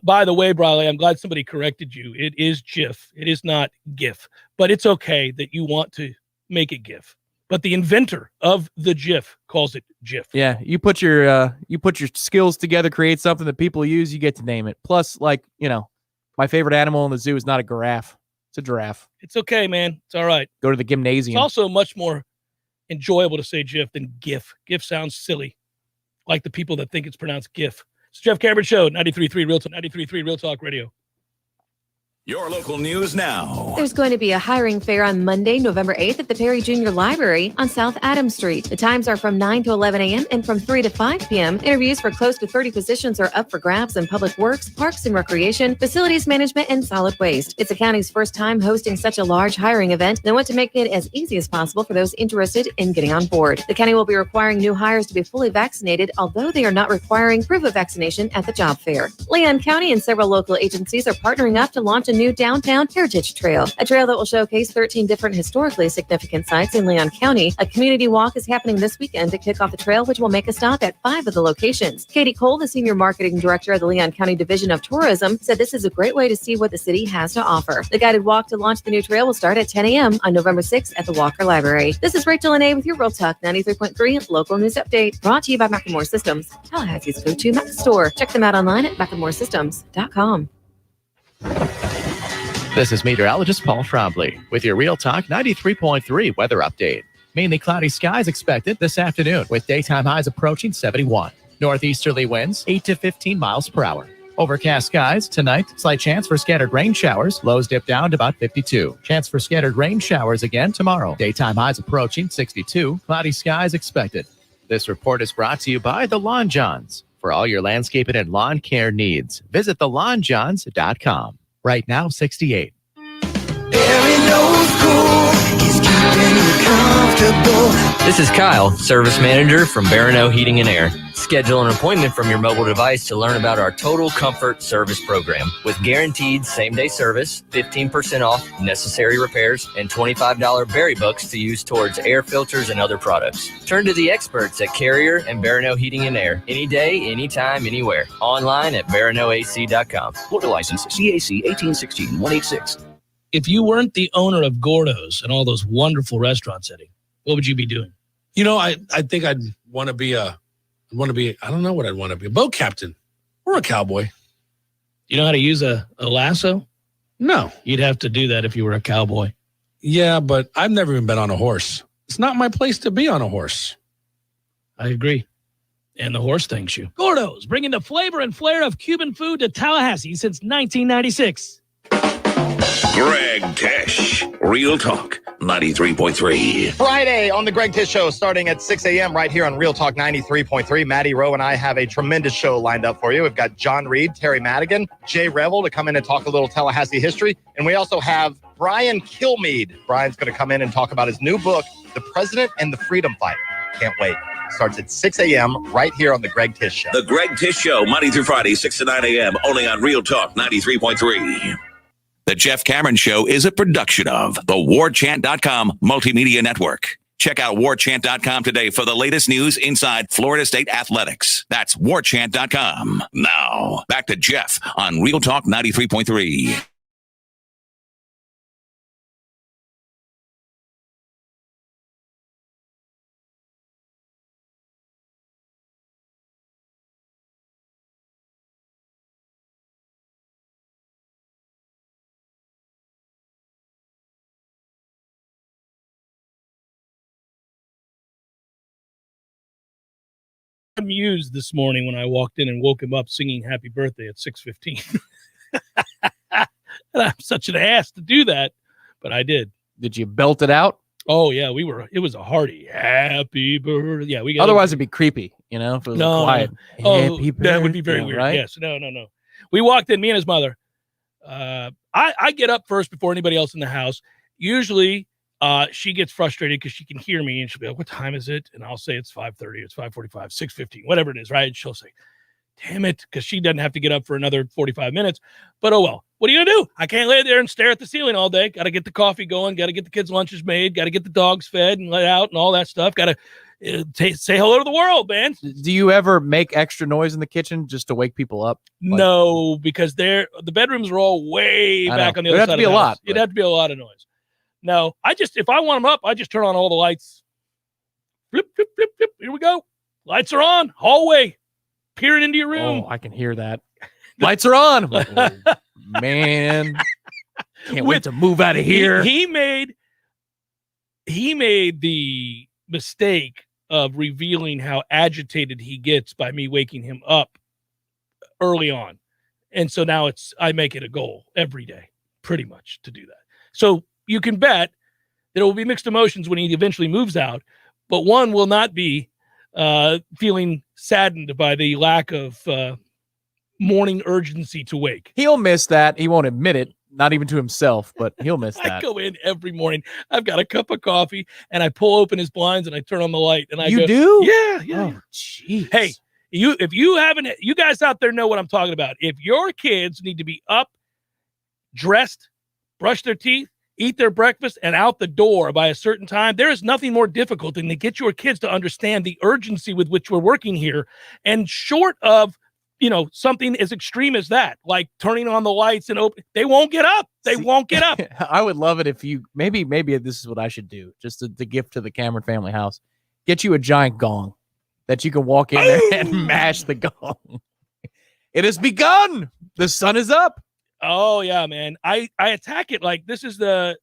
By the way, Briley, I'm glad somebody corrected you. It is GIF. It is not GIF. But it's okay that you want to make it GIF. But the inventor of the GIF calls it GIF. Yeah, you put your skills together, create something that people use, you get to name it. Plus, my favorite animal in the zoo is not a giraffe; it's a giraffe. It's okay, man. It's all right. Go to the gymnasium. It's also much more enjoyable to say GIF than GIF. GIF sounds silly, like the people that think it's pronounced GIF. It's Jeff Cameron Show, 93.3 Real Talk, 93.3 Real Talk Radio. Your local news now. There's going to be a hiring fair on Monday, November 8th at the Perry Junior Library on South Adams Street. The times are from 9 to 11 a.m. and from 3 to 5 p.m. Interviews for close to 30 positions are up for grabs in public works, parks and recreation, facilities management, and solid waste. It's the county's first time hosting such a large hiring event. They want to make it as easy as possible for those interested in getting on board. The county will be requiring new hires to be fully vaccinated, although they are not requiring proof of vaccination at the job fair. Leon County and several local agencies are partnering up to launch a new downtown heritage trail, a trail that will showcase 13 different historically significant sites in Leon County. A community walk is happening this weekend to kick off the trail, which will make a stop at 5 of the locations. Katie Cole, the senior marketing director of the Leon County Division of Tourism, said this is a great way to see what the city has to offer. The guided walk to launch the new trail will start at 10 a.m. on November 6th at the Walker Library. This is Rachel Lene with your Real Talk 93.3 local news update, brought to you by Macklemore Systems, Tallahassee's go-to Mac store. Check them out online at MacklemoreSystems.com. This is meteorologist Paul Trombley with your Real Talk 93.3 weather update. Mainly cloudy skies expected this afternoon with daytime highs approaching 71. Northeasterly winds 8 to 15 miles per hour. Overcast skies tonight, slight chance for scattered rain showers. Lows dip down to about 52. Chance for scattered rain showers again tomorrow. Daytime highs approaching 62. Cloudy skies expected. This report is brought to you by the Lawn Johns. For all your landscaping and lawn care needs, visit thelawnjohns.com. Right now, 68. This is Kyle, service manager from Barano Heating and Air. Schedule an appointment from your mobile device to learn about our Total Comfort Service Program. With guaranteed same-day service, 15% off necessary repairs, and $25 berry books to use towards air filters and other products. Turn to the experts at Carrier and Barano Heating and Air. Any day, anytime, anywhere. Online at baranoac.com. Florida license CAC 1816-186. If you weren't the owner of Gordo's and all those wonderful restaurants, Eddie, what would you be doing? You know, I think I'd want to be I don't know what I'd want to be, a boat captain or a cowboy. You know how to use a lasso? No. You'd have to do that if you were a cowboy. Yeah, but I've never even been on a horse. It's not my place to be on a horse. I agree. And the horse thanks you. Gordo's, bringing the flavor and flair of Cuban food to Tallahassee since 1996. Greg Tish, Real Talk 93.3. Friday on the Greg Tish Show, starting at 6 a.m. right here on Real Talk 93.3. Maddie Rowe and I have a tremendous show lined up for you. We've got John Reed, Terry Madigan, Jay Revel to come in and talk a little Tallahassee history. And we also have Brian Kilmeade. Brian's going to come in and talk about his new book, The President and the Freedom Fighter. Can't wait. Starts at 6 a.m. right here on the Greg Tish Show. The Greg Tish Show, Monday through Friday, 6 to 9 a.m., only on Real Talk 93.3. The Jeff Cameron Show is a production of the Warchant.com Multimedia Network. Check out Warchant.com today for the latest news inside Florida State athletics. That's Warchant.com. Now, back to Jeff on Real Talk 93.3. Amused this morning when I walked in and woke him up singing happy birthday at 6:15. And I'm such an ass to do that, but I did. Did you belt it out? Oh yeah, it was a hearty happy birthday. Yeah, we got. Otherwise it'd be creepy, if it was quiet. Oh, that would be very weird. Right? Yes. No. We walked in, me and his mother. I get up first before anybody else in the house. Usually she gets frustrated because she can hear me and she'll be like, what time is it? And I'll say it's 5:30, it's 5:45, 6:15, whatever it is, right? And she'll say, damn it, because she doesn't have to get up for another 45 minutes. But oh well, what are you gonna do? I can't lay there and stare at the ceiling all day. Got to get the coffee going, got to get the kids' lunches made, got to get the dogs fed and let out and all that stuff. Got to say hello to the world, man. Do you ever make extra noise in the kitchen just to wake people up? No, because the bedrooms are all way back on the other side of the house. It'd have to be a lot of noise. No, if I want them up, I just turn on all the lights. Flip, flip, flip, flip. Here we go. Lights are on. Hallway. Peering into your room. Oh, I can hear that. Lights are on. Like, oh, man. Can't wait to move out of here. He made the mistake of revealing how agitated he gets by me waking him up early on. And so now I make it a goal every day, pretty much, to do that. So you can bet there will be mixed emotions when he eventually moves out, but one will not be feeling saddened by the lack of morning urgency to wake. He'll miss that. He won't admit it, not even to himself, but he'll miss that. I go in every morning. I've got a cup of coffee, and I pull open his blinds, and I turn on the light. And You do? Yeah. Oh, jeez. Hey, if you haven't, you guys out there know what I'm talking about. If your kids need to be up, dressed, brush their teeth, eat their breakfast, and out the door by a certain time, there is nothing more difficult than to get your kids to understand the urgency with which we're working here. And short of, something as extreme as that, like turning on the lights and open, they won't get up. They won't get up. I would love it if you, maybe this is what I should do, just to gift to the Cameron family house. Get you a giant gong that you can walk in there and mash the gong. It has begun. The sun is up. Oh yeah, man. I attack it like this is the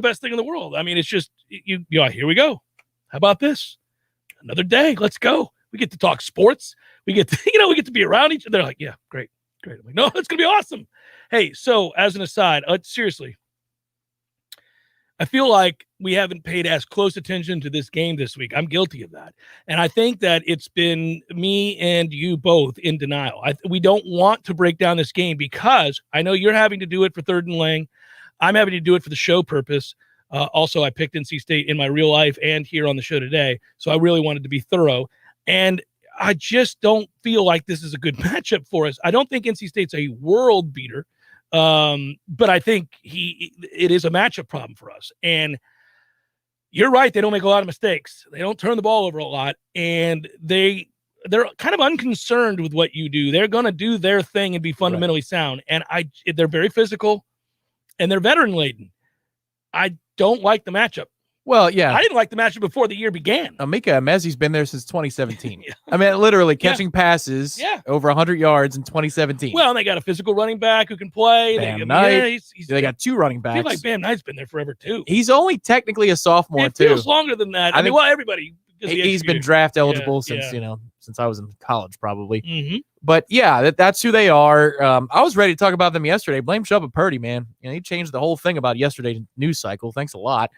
best thing in the world. I mean, it's just here we go. How about this? Another day. Let's go. We get to talk sports. We get to, we get to be around each other. They're like, yeah, great. I'm like, no, it's gonna be awesome. Hey, so as an aside, seriously, I feel like we haven't paid as close attention to this game this week. I'm guilty of that. And I think that it's been me and you both in denial. We don't want to break down this game because I know you're having to do it for Third and Lang. I'm having to do it for the show purpose. Also, I picked NC State in my real life and here on the show today. So I really wanted to be thorough. And I just don't feel like this is a good matchup for us. I don't think NC State's a world beater. But I think it is a matchup problem for us. And you're right. They don't make a lot of mistakes. They don't turn the ball over a lot. And they're kind of unconcerned with what you do. They're going to do their thing and be fundamentally sound. And they're very physical and they're veteran laden. I don't like the matchup. Well, yeah. I didn't like the matchup before the year began. Mika Emezi's been there since 2017. I mean, literally catching passes over 100 yards in 2017. Well, and they got a physical running back who can play. Bam Knight. They got two running backs. I feel like Bam Knight's been there forever, too. He's only technically a sophomore, it feels longer than that. I mean, everybody. He's been draft eligible since I was in college, probably. Mm-hmm. But, yeah, that's who they are. I was ready to talk about them yesterday. Blame Shubba Purdy, man. He changed the whole thing about yesterday's news cycle. Thanks a lot.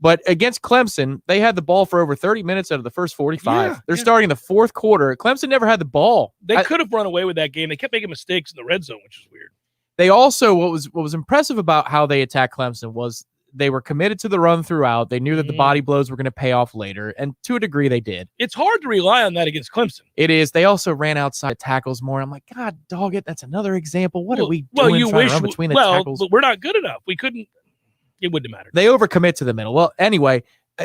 But against Clemson, they had the ball for over 30 minutes out of the first 45. They're starting the fourth quarter. Clemson never had the ball. They could have run away with that game. They kept making mistakes in the red zone, which is weird. They also, what was impressive about how they attacked Clemson was they were committed to the run throughout. They knew that the body blows were going to pay off later, and to a degree they did. It's hard to rely on that against Clemson. It is. They also ran outside tackles more. I'm like, God, dog it. That's another example. What are we doing trying to run between the tackles? But we're not good enough. We couldn't. It wouldn't matter. They overcommit to the middle. Well, anyway,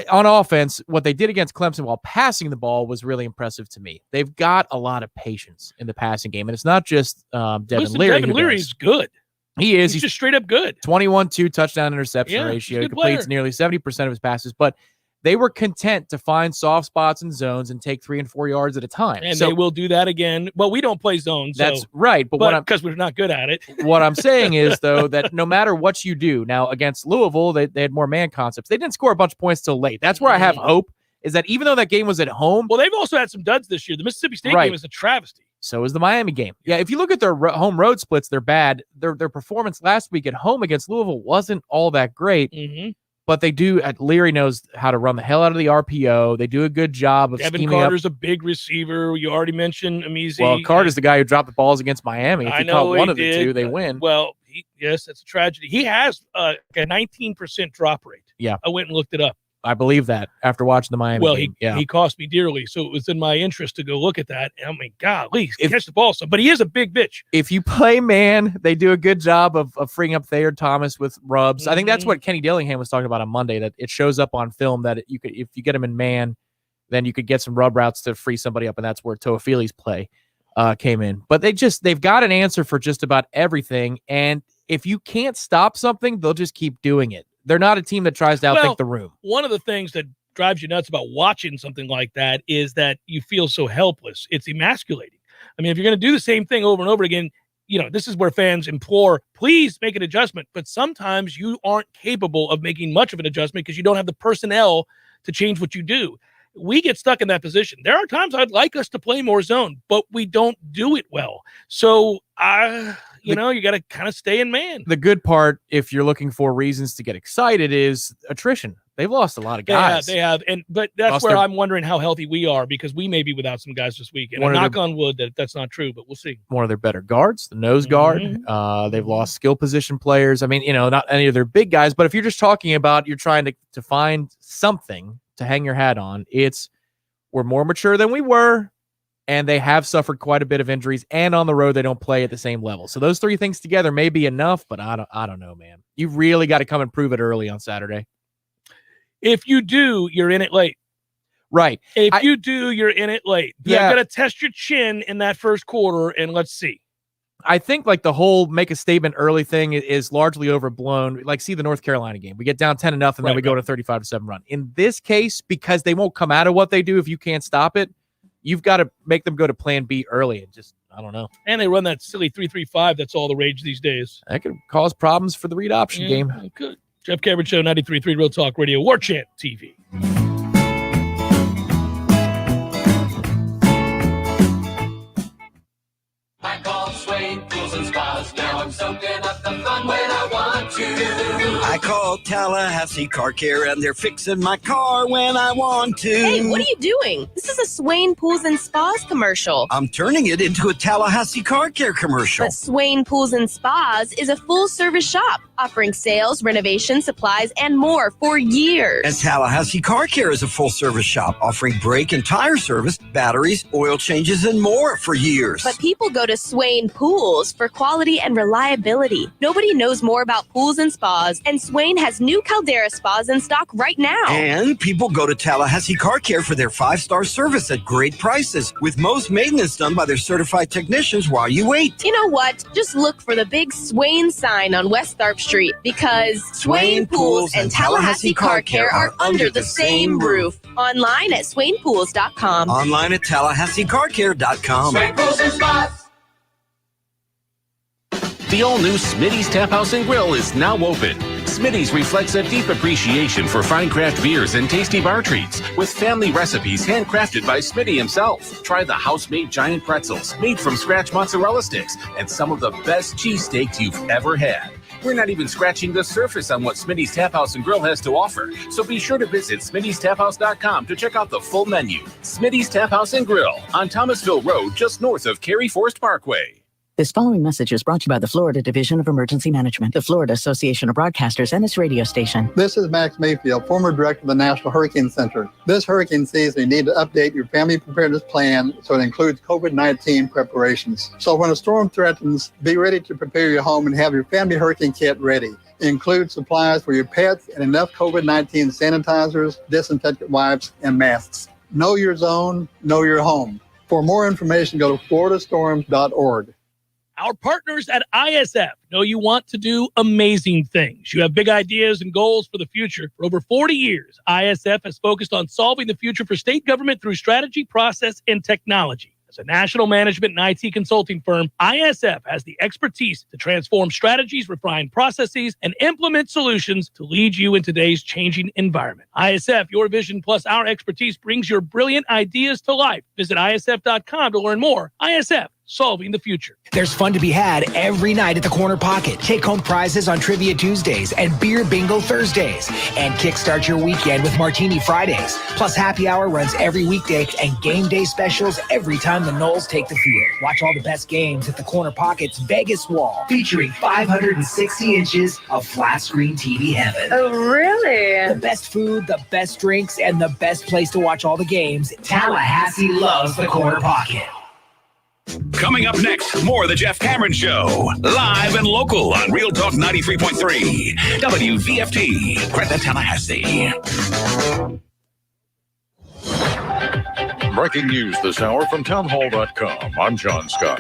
on offense, what they did against Clemson while passing the ball was really impressive to me. They've got a lot of patience in the passing game, and it's not just Devin Leary. Devin Leary's good. He is. He's just straight up good. 21-2 touchdown interception ratio. He completes nearly 70% of his passes, but they were content to find soft spots and zones and take 3 and 4 yards at a time. And they will do that again. Well, we don't play zones. That's right. But because we're not good at it. What I'm saying is, though, that no matter what you do, now against Louisville, they had more man concepts. They didn't score a bunch of points till late. That's where I have hope, is that even though that game was at home. Well, they've also had some duds this year. The Mississippi State game is a travesty. So is the Miami game. Yeah, if you look at their home road splits, they're bad. Their performance last week at home against Louisville wasn't all that great. Mm-hmm. But they do. Leary knows how to run the hell out of the RPO. They do a good job of Devin Carter's a big receiver. You already mentioned Amizi. Well, Carter's the guy who dropped the balls against Miami. If I he know caught one of did. the two, they win. Well, yes, that's a tragedy. He has a 19% drop rate. Yeah. I went and looked it up. I believe that after watching the Miami game. He cost me dearly, so it was in my interest to go look at that. And I mean, golly, catch the ball. But he is a big bitch. If you play man, they do a good job of freeing up Thayer Thomas with rubs. Mm-hmm. I think that's what Kenny Dillingham was talking about on Monday, that it shows up on film that you could, if you get him in man, then you could get some rub routes to free somebody up, and that's where Toafili's play came in. But they've got an answer for just about everything, and if you can't stop something, they'll just keep doing it. They're not a team that tries to outthink the room. One of the things that drives you nuts about watching something like that is that you feel so helpless. It's emasculating. I mean, if you're going to do the same thing over and over again, this is where fans implore, please make an adjustment. But sometimes you aren't capable of making much of an adjustment because you don't have the personnel to change what you do. We get stuck in that position. There are times I'd like us to play more zone, but we don't do it well. So, you got to kind of stay in man. The good part, if you're looking for reasons to get excited, is attrition. They've lost a lot of guys. They have. But that's where I'm wondering how healthy we are, because we may be without some guys this week. And knock on wood that's not true, but we'll see. One of their better guards, the nose guard. They've lost skill position players. I mean, not any of their big guys, but if you're just talking about you're trying to find something to hang your hat on, we're more mature than we were, and they have suffered quite a bit of injuries, and on the road they don't play at the same level. So those three things together may be enough, but I don't know, man. You really got to come and prove it early on Saturday. If you do, you're in it late. Right. If you do, you're in it late. Yeah. You're going to test your chin in that first quarter, and let's see. I think like the whole make a statement early thing is largely overblown. Like, see the North Carolina game. We get down 10-0, then we go to 35-7 run. In this case, because they won't come out of what they do if you can't stop it, you've got to make them go to plan B early and just, I don't know. And they run that silly 3-3-5. That's all the rage these days. That could cause problems for the read option game. It could. Jeff Cameron Show, 93.3 Real Talk Radio, Warchant TV. I call Swain Pools and Spas. Now I'm soaking up the fun when I want to. I call Tallahassee Car Care and they're fixing my car when I want to. Hey, what are you doing? This is a Swain Pools and Spas commercial. I'm turning it into a Tallahassee Car Care commercial. But Swain Pools and Spas is a full-service shop offering sales, renovation, supplies, and more for years. And Tallahassee Car Care is a full-service shop offering brake and tire service, batteries, oil changes, and more for years. But people go to Swain Pools for quality and reliability. Nobody knows more about pools and spas, and Swain has new Caldera spas in stock right now. And people go to Tallahassee Car Care for their 5-star service at great prices, with most maintenance done by their certified technicians while you wait. You know what? Just look for the big Swain sign on West Tharp Street, because Swain Pools and Tallahassee Car Care are under the same roof. Online at SwainPools.com. Online at TallahasseeCarCare.com. Swain Pools and Spas. The all-new Smitty's Tap House and Grill is now open. Smitty's reflects a deep appreciation for fine craft beers and tasty bar treats, with family recipes handcrafted by Smitty himself. Try the house-made giant pretzels, made from scratch mozzarella sticks, and some of the best cheesesteaks you've ever had. We're not even scratching the surface on what Smitty's Tap House and Grill has to offer, so be sure to visit Smitty'sTapHouse.com to check out the full menu. Smitty's Tap House and Grill on Thomasville Road, just north of Cary Forest Parkway. This following message is brought to you by the Florida Division of Emergency Management, the Florida Association of Broadcasters, and its radio station. This is Max Mayfield, former director of the National Hurricane Center. This hurricane season, you need to update your family preparedness plan so it includes COVID-19 preparations. So when a storm threatens, be ready to prepare your home and have your family hurricane kit ready. Include supplies for your pets and enough COVID-19 sanitizers, disinfectant wipes, and masks. Know your zone, know your home. For more information, go to floridastorms.org. Our partners at ISF know you want to do amazing things. You have big ideas and goals for the future. For over 40 years, ISF has focused on solving the future for state government through strategy, process, and technology. As a national management and IT consulting firm, ISF has the expertise to transform strategies, refine processes, and implement solutions to lead you in today's changing environment. ISF, your vision plus our expertise brings your brilliant ideas to life. Visit ISF.com to learn more. ISF, solving the future. There's fun to be had every night at the Corner Pocket. Take home prizes on Trivia Tuesdays and Beer Bingo Thursdays. And kickstart your weekend with Martini Fridays. Plus happy hour runs every weekday and game day specials every time the Noles take the field. Watch all the best games at the Corner Pocket's Vegas wall, featuring 560 inches of flat screen TV heaven. Oh, really? The best food, the best drinks, and the best place to watch all the games. Tallahassee loves the Corner Pocket. Coming up next, more of the Jeff Cameron Show. Live and local on Real Talk 93.3. WVFT, Gretna, Tallahassee. Breaking news this hour from townhall.com. I'm John Scott.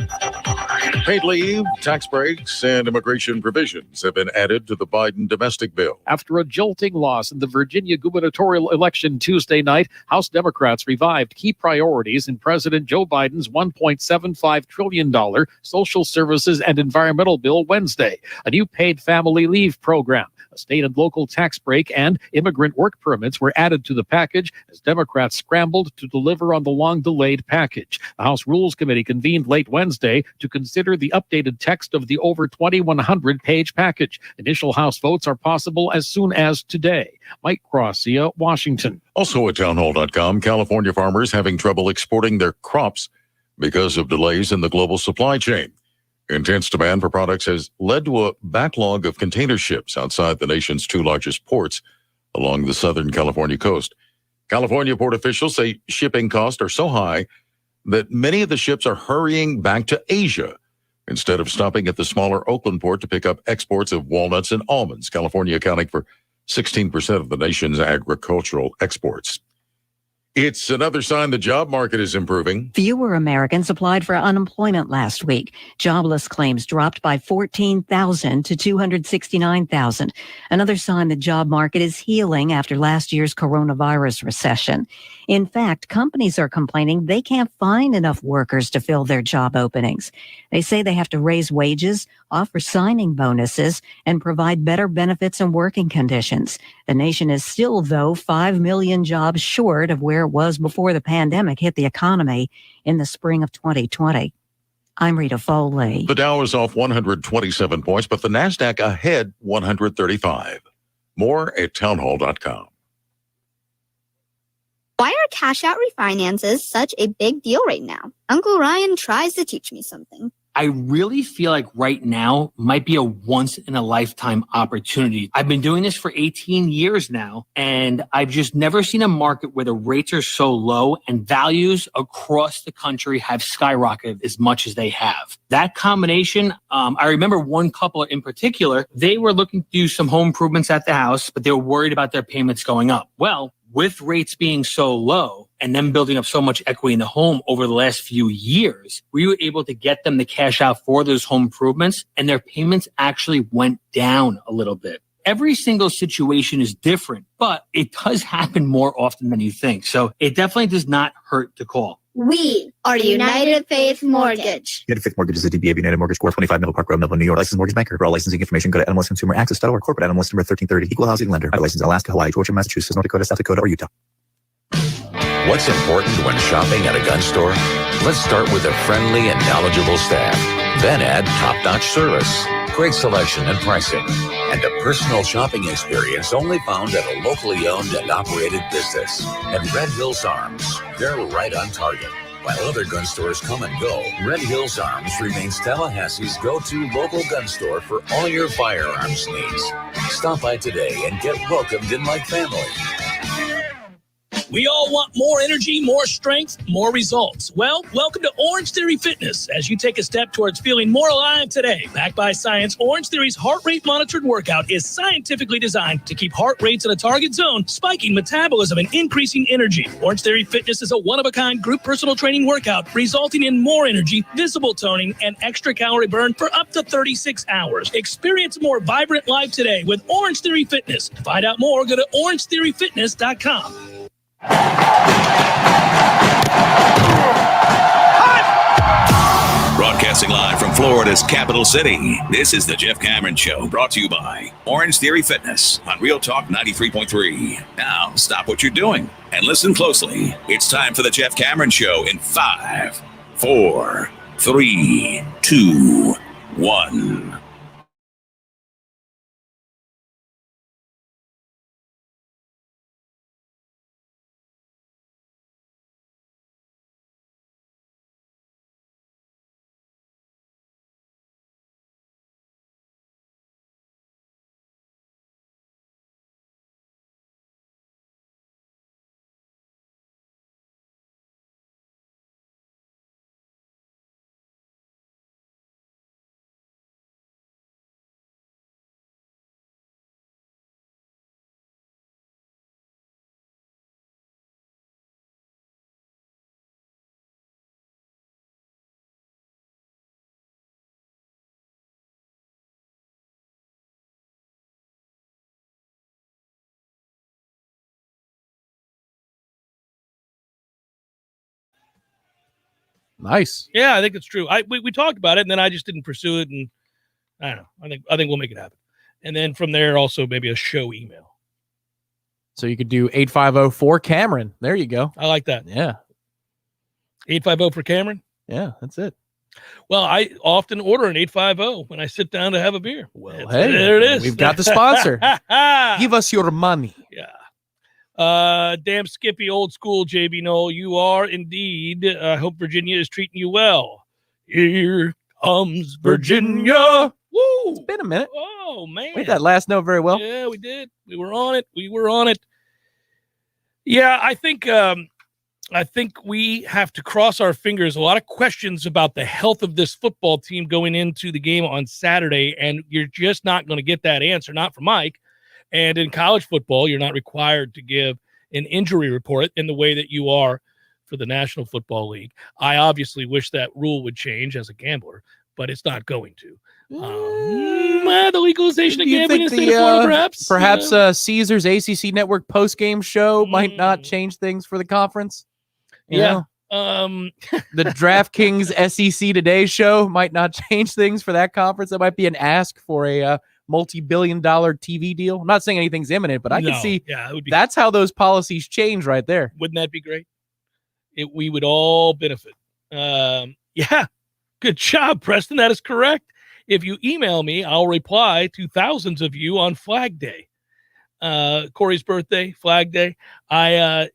Paid leave, tax breaks, and immigration provisions have been added to the Biden domestic bill. After a jolting loss in the Virginia gubernatorial election Tuesday night, House Democrats revived key priorities in President Joe Biden's $1.75 trillion social services and environmental bill Wednesday, a new paid family leave program, a state and local tax break, and immigrant work permits were added to the package as Democrats scrambled to deliver on the long-delayed package. The House Rules Committee convened late Wednesday to consider the updated text of the over 2,100-page package. Initial House votes are possible as soon as today. Mike Crocia, Washington. Also at townhall.com, California farmers having trouble exporting their crops because of delays in the global supply chain. Intense demand for products has led to a backlog of container ships outside the nation's two largest ports along the Southern California coast. California port officials say shipping costs are so high that many of the ships are hurrying back to Asia instead of stopping at the smaller Oakland port to pick up exports of walnuts and almonds, California accounting for 16% of the nation's agricultural exports. It's another sign the job market is improving. Fewer Americans applied for unemployment last week. Jobless claims dropped by 14,000 to 269,000. Another sign the job market is healing after last year's coronavirus recession. In fact, companies are complaining they can't find enough workers to fill their job openings. They say they have to raise wages, offer signing bonuses, and provide better benefits and working conditions. The nation is still, though, 5 million jobs short of where it was before the pandemic hit the economy in the spring of 2020. I'm Rita Foley. The Dow is off 127 points, but the NASDAQ ahead 135. More at townhall.com. Why are cash-out refinances such a big deal right now? Uncle Ryan tries to teach me something. I really feel like right now might be a once-in-a-lifetime opportunity. I've been doing this for 18 years now, and I've just never seen a market where the rates are so low and values across the country have skyrocketed as much as they have. That combination, I remember one couple in particular, they were looking to do some home improvements at the house, but they were worried about their payments going up. Well, with rates being so low and them building up so much equity in the home over the last few years, we were able to get them the cash out for those home improvements, and their payments actually went down a little bit. Every single situation is different, but it does happen more often than you think. So it definitely does not hurt to call. We are United Faith Mortgage. United Faith Mortgage is a DBA of United Mortgage Corp. 25 Middle Park Road, Melville, New York. Licensed mortgage banker. For all licensing information, go to nmlsconsumeraccess.org. Corporate NMLS number 1330. Equal housing lender. License Alaska, Hawaii, Georgia, Massachusetts, North Dakota, South Dakota, or Utah. What's important when shopping at a gun store? Let's start with a friendly and knowledgeable staff. Then add top-notch service, great selection and pricing, and a personal shopping experience only found at a locally owned and operated business. And Red Hills Arms, they're right on target. While other gun stores come and go, Red Hills Arms remains Tallahassee's go-to local gun store for all your firearms needs. Stop by today and get welcomed in like family. We all want more energy, more strength, more results. Well, welcome to Orange Theory Fitness as you take a step towards feeling more alive today. Backed by science, Orange Theory's heart rate monitored workout is scientifically designed to keep heart rates in a target zone, spiking metabolism and increasing energy. Orange Theory Fitness is a one-of-a-kind group personal training workout resulting in more energy, visible toning, and extra calorie burn for up to 36 hours. Experience a more vibrant life today with Orange Theory Fitness. To find out more, go to orangetheoryfitness.com. Broadcasting live from Florida's capital city, this is the Jeff Cameron Show, brought to you by Orange Theory Fitness on Real Talk 93.3. Now, stop what you're doing and listen closely. It's time for the Jeff Cameron Show in 5, 4, 3, 2, 1. Nice. Yeah, I think it's true. We talked about it, and then I just didn't pursue it, and I don't know. I think we'll make it happen. And then from there, also maybe a show email. So you could do 850 for Cameron. There you go. I like that. Yeah. 850 for Cameron? Yeah, that's it. Well, I often order an 850 when I sit down to have a beer. Well, hey, there it is. We've got the sponsor. Give us your money. Yeah. Damn Skippy, old school, JB Knoll. You are indeed. I hope Virginia is treating you well. Here comes Virginia. Woo! It's been a minute. Oh, man. We had that last note very well. Yeah, we did. We were on it. Yeah, I think we have to cross our fingers. A lot of questions about the health of this football team going into the game on Saturday, and you're just not going to get that answer, not from Mike. And in college football, you're not required to give an injury report in the way that you are for the National Football League. I obviously wish that rule would change as a gambler, but it's not going to. The legalization of gambling in the state of Florida, perhaps Caesar's ACC Network post-game show might not change things for the conference. You know? The DraftKings SEC Today show might not change things for that conference. That might be an ask for a multi-billion-dollar TV deal. I'm not saying anything's imminent, but I can see that's how those policies change right there. Wouldn't that be great? We would all benefit. Yeah, good job, Preston. That is correct. If you email me, I'll reply to thousands of you on Flag Day. Corey's birthday, Flag Day.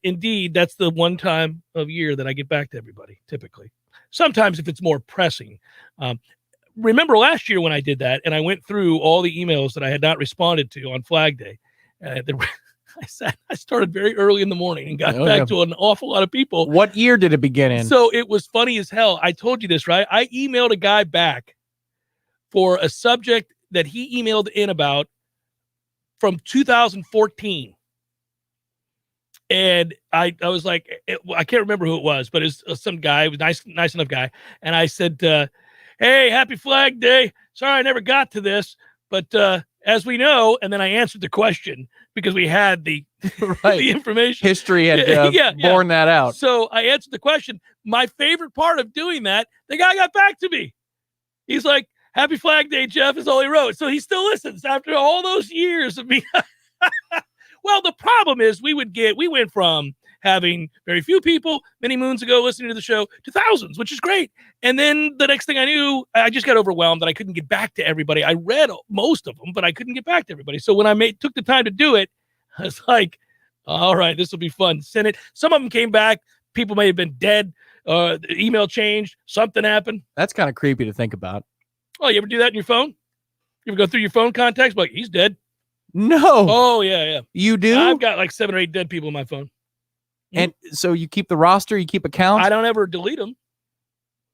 Indeed, that's the one time of year that I get back to everybody, typically. Sometimes if it's more pressing. Remember last year when I did that and I went through all the emails that I had not responded to on Flag Day. I started very early in the morning and got back to an awful lot of people. What year did it begin in? So it was funny as hell. I told you this, right? I emailed a guy back for a subject that he emailed in about from 2014. And I was like, I can't remember who it was, but it's some guy, it was nice enough guy. And I said, hey, happy Flag Day. Sorry, I never got to this, but as we know, and then I answered the question because we had the, the information. History had borne that out. So I answered the question. My favorite part of doing that, the guy got back to me. He's like, happy Flag Day, Jeff, is all he wrote. So he still listens after all those years of me. Well, the problem is we went from having very few people many moons ago listening to the show to thousands, which is great. And then the next thing I knew, I just got overwhelmed that I couldn't get back to everybody. I read most of them, but I couldn't get back to everybody. So when I took the time to do it, I was like, all right, this will be fun. Send it. Some of them came back. People may have been dead. The email changed. Something happened. That's kind of creepy to think about. Oh, you ever do that in your phone? You ever go through your phone contacts? Like, he's dead. No. Oh, yeah. You do? I've got like 7 or 8 dead people in my phone. And so you keep the roster, you keep accounts? I don't ever delete them.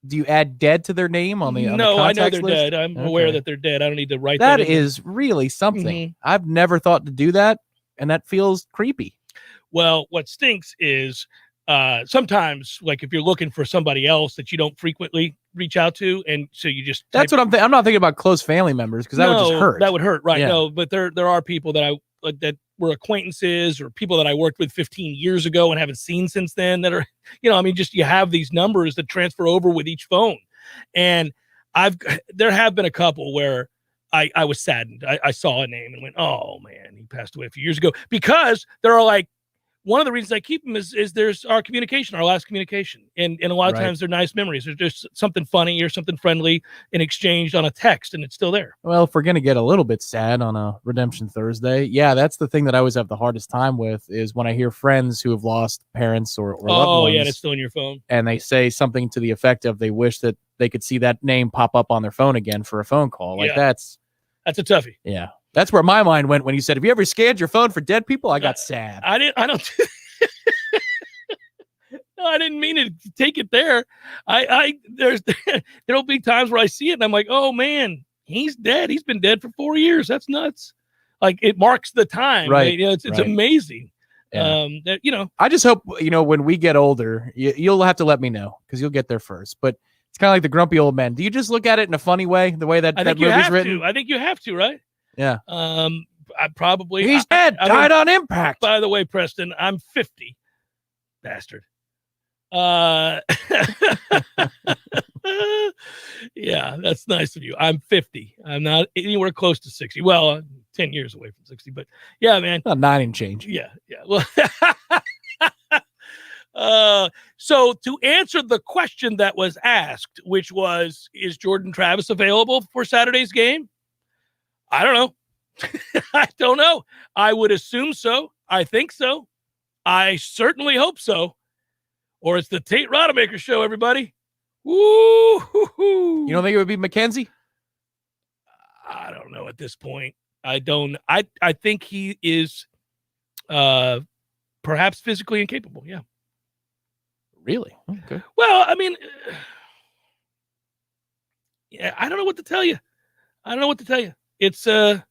Do you add dead to their name on the No, I know they're list? dead. I'm aware that they're dead. I don't need to write that. That is really something. I've never thought to do that, and that feels creepy. Well, what stinks is sometimes, like if you're looking for somebody else that you don't frequently reach out to, and so you just that's what I'm not thinking about close family members because that would just hurt. That would hurt, right? Yeah. No, but there are people that that were acquaintances or people that I worked with 15 years ago and haven't seen since then that are, just you have these numbers that transfer over with each phone. And there have been a couple where I was saddened. I saw a name and went, oh man, he passed away a few years ago, because there are like, one of the reasons I keep them is there's our communication, our last communication. And a lot of times they're nice memories. There's just something funny or something friendly in exchange on a text, and it's still there. Well, if we're going to get a little bit sad on a Redemption Thursday, that's the thing that I always have the hardest time with is when I hear friends who have lost parents or loved ones. Oh, yeah, it's still in your phone. And they say something to the effect of they wish that they could see that name pop up on their phone again for a phone call. Like that's a toughie. Yeah. That's where my mind went when you said, have you ever scanned your phone for dead people? I got sad. I don't. No, I didn't mean to take it there. There'll be times where I see it and I'm like, oh man, he's dead. He's been dead for 4 years. That's nuts. Like it marks the time. Right. It's amazing. Yeah. I just hope, when we get older, you'll have to let me know because you'll get there first. But it's kind of like the grumpy old man. Do you just look at it in a funny way, the way that movie's written? I think you have to, right? Yeah. I probably he's dead. Died on impact. By the way, Preston, I'm 50. Bastard. Yeah, that's nice of you. I'm 50. I'm not anywhere close to 60. Well, I'm 10 years away from 60, but yeah, man. Not 9 and change. Yeah. Well, so to answer the question that was asked, which was, is Jordan Travis available for Saturday's game? I don't know. I don't know. I would assume so. I think so. I certainly hope so. Or it's the Tate Rodemaker show, everybody. Woo! You don't think it would be McKenzie? I don't know at this point. I don't. I think he is perhaps physically incapable. Yeah. Really? Okay. Well, I mean, yeah, I don't know what to tell you. It's a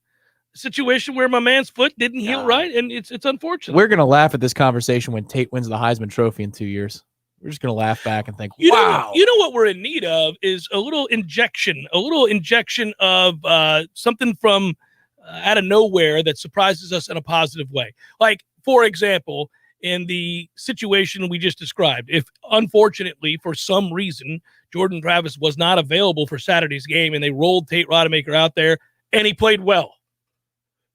situation where my man's foot didn't heal right, and it's unfortunate. We're going to laugh at this conversation when Tate wins the Heisman Trophy in 2 years. We're just going to laugh back and think, wow. You know what we're in need of is a little injection of something from out of nowhere that surprises us in a positive way. Like, for example, in the situation we just described, if unfortunately for some reason Jordan Travis was not available for Saturday's game and they rolled Tate Rodemaker out there and he played well,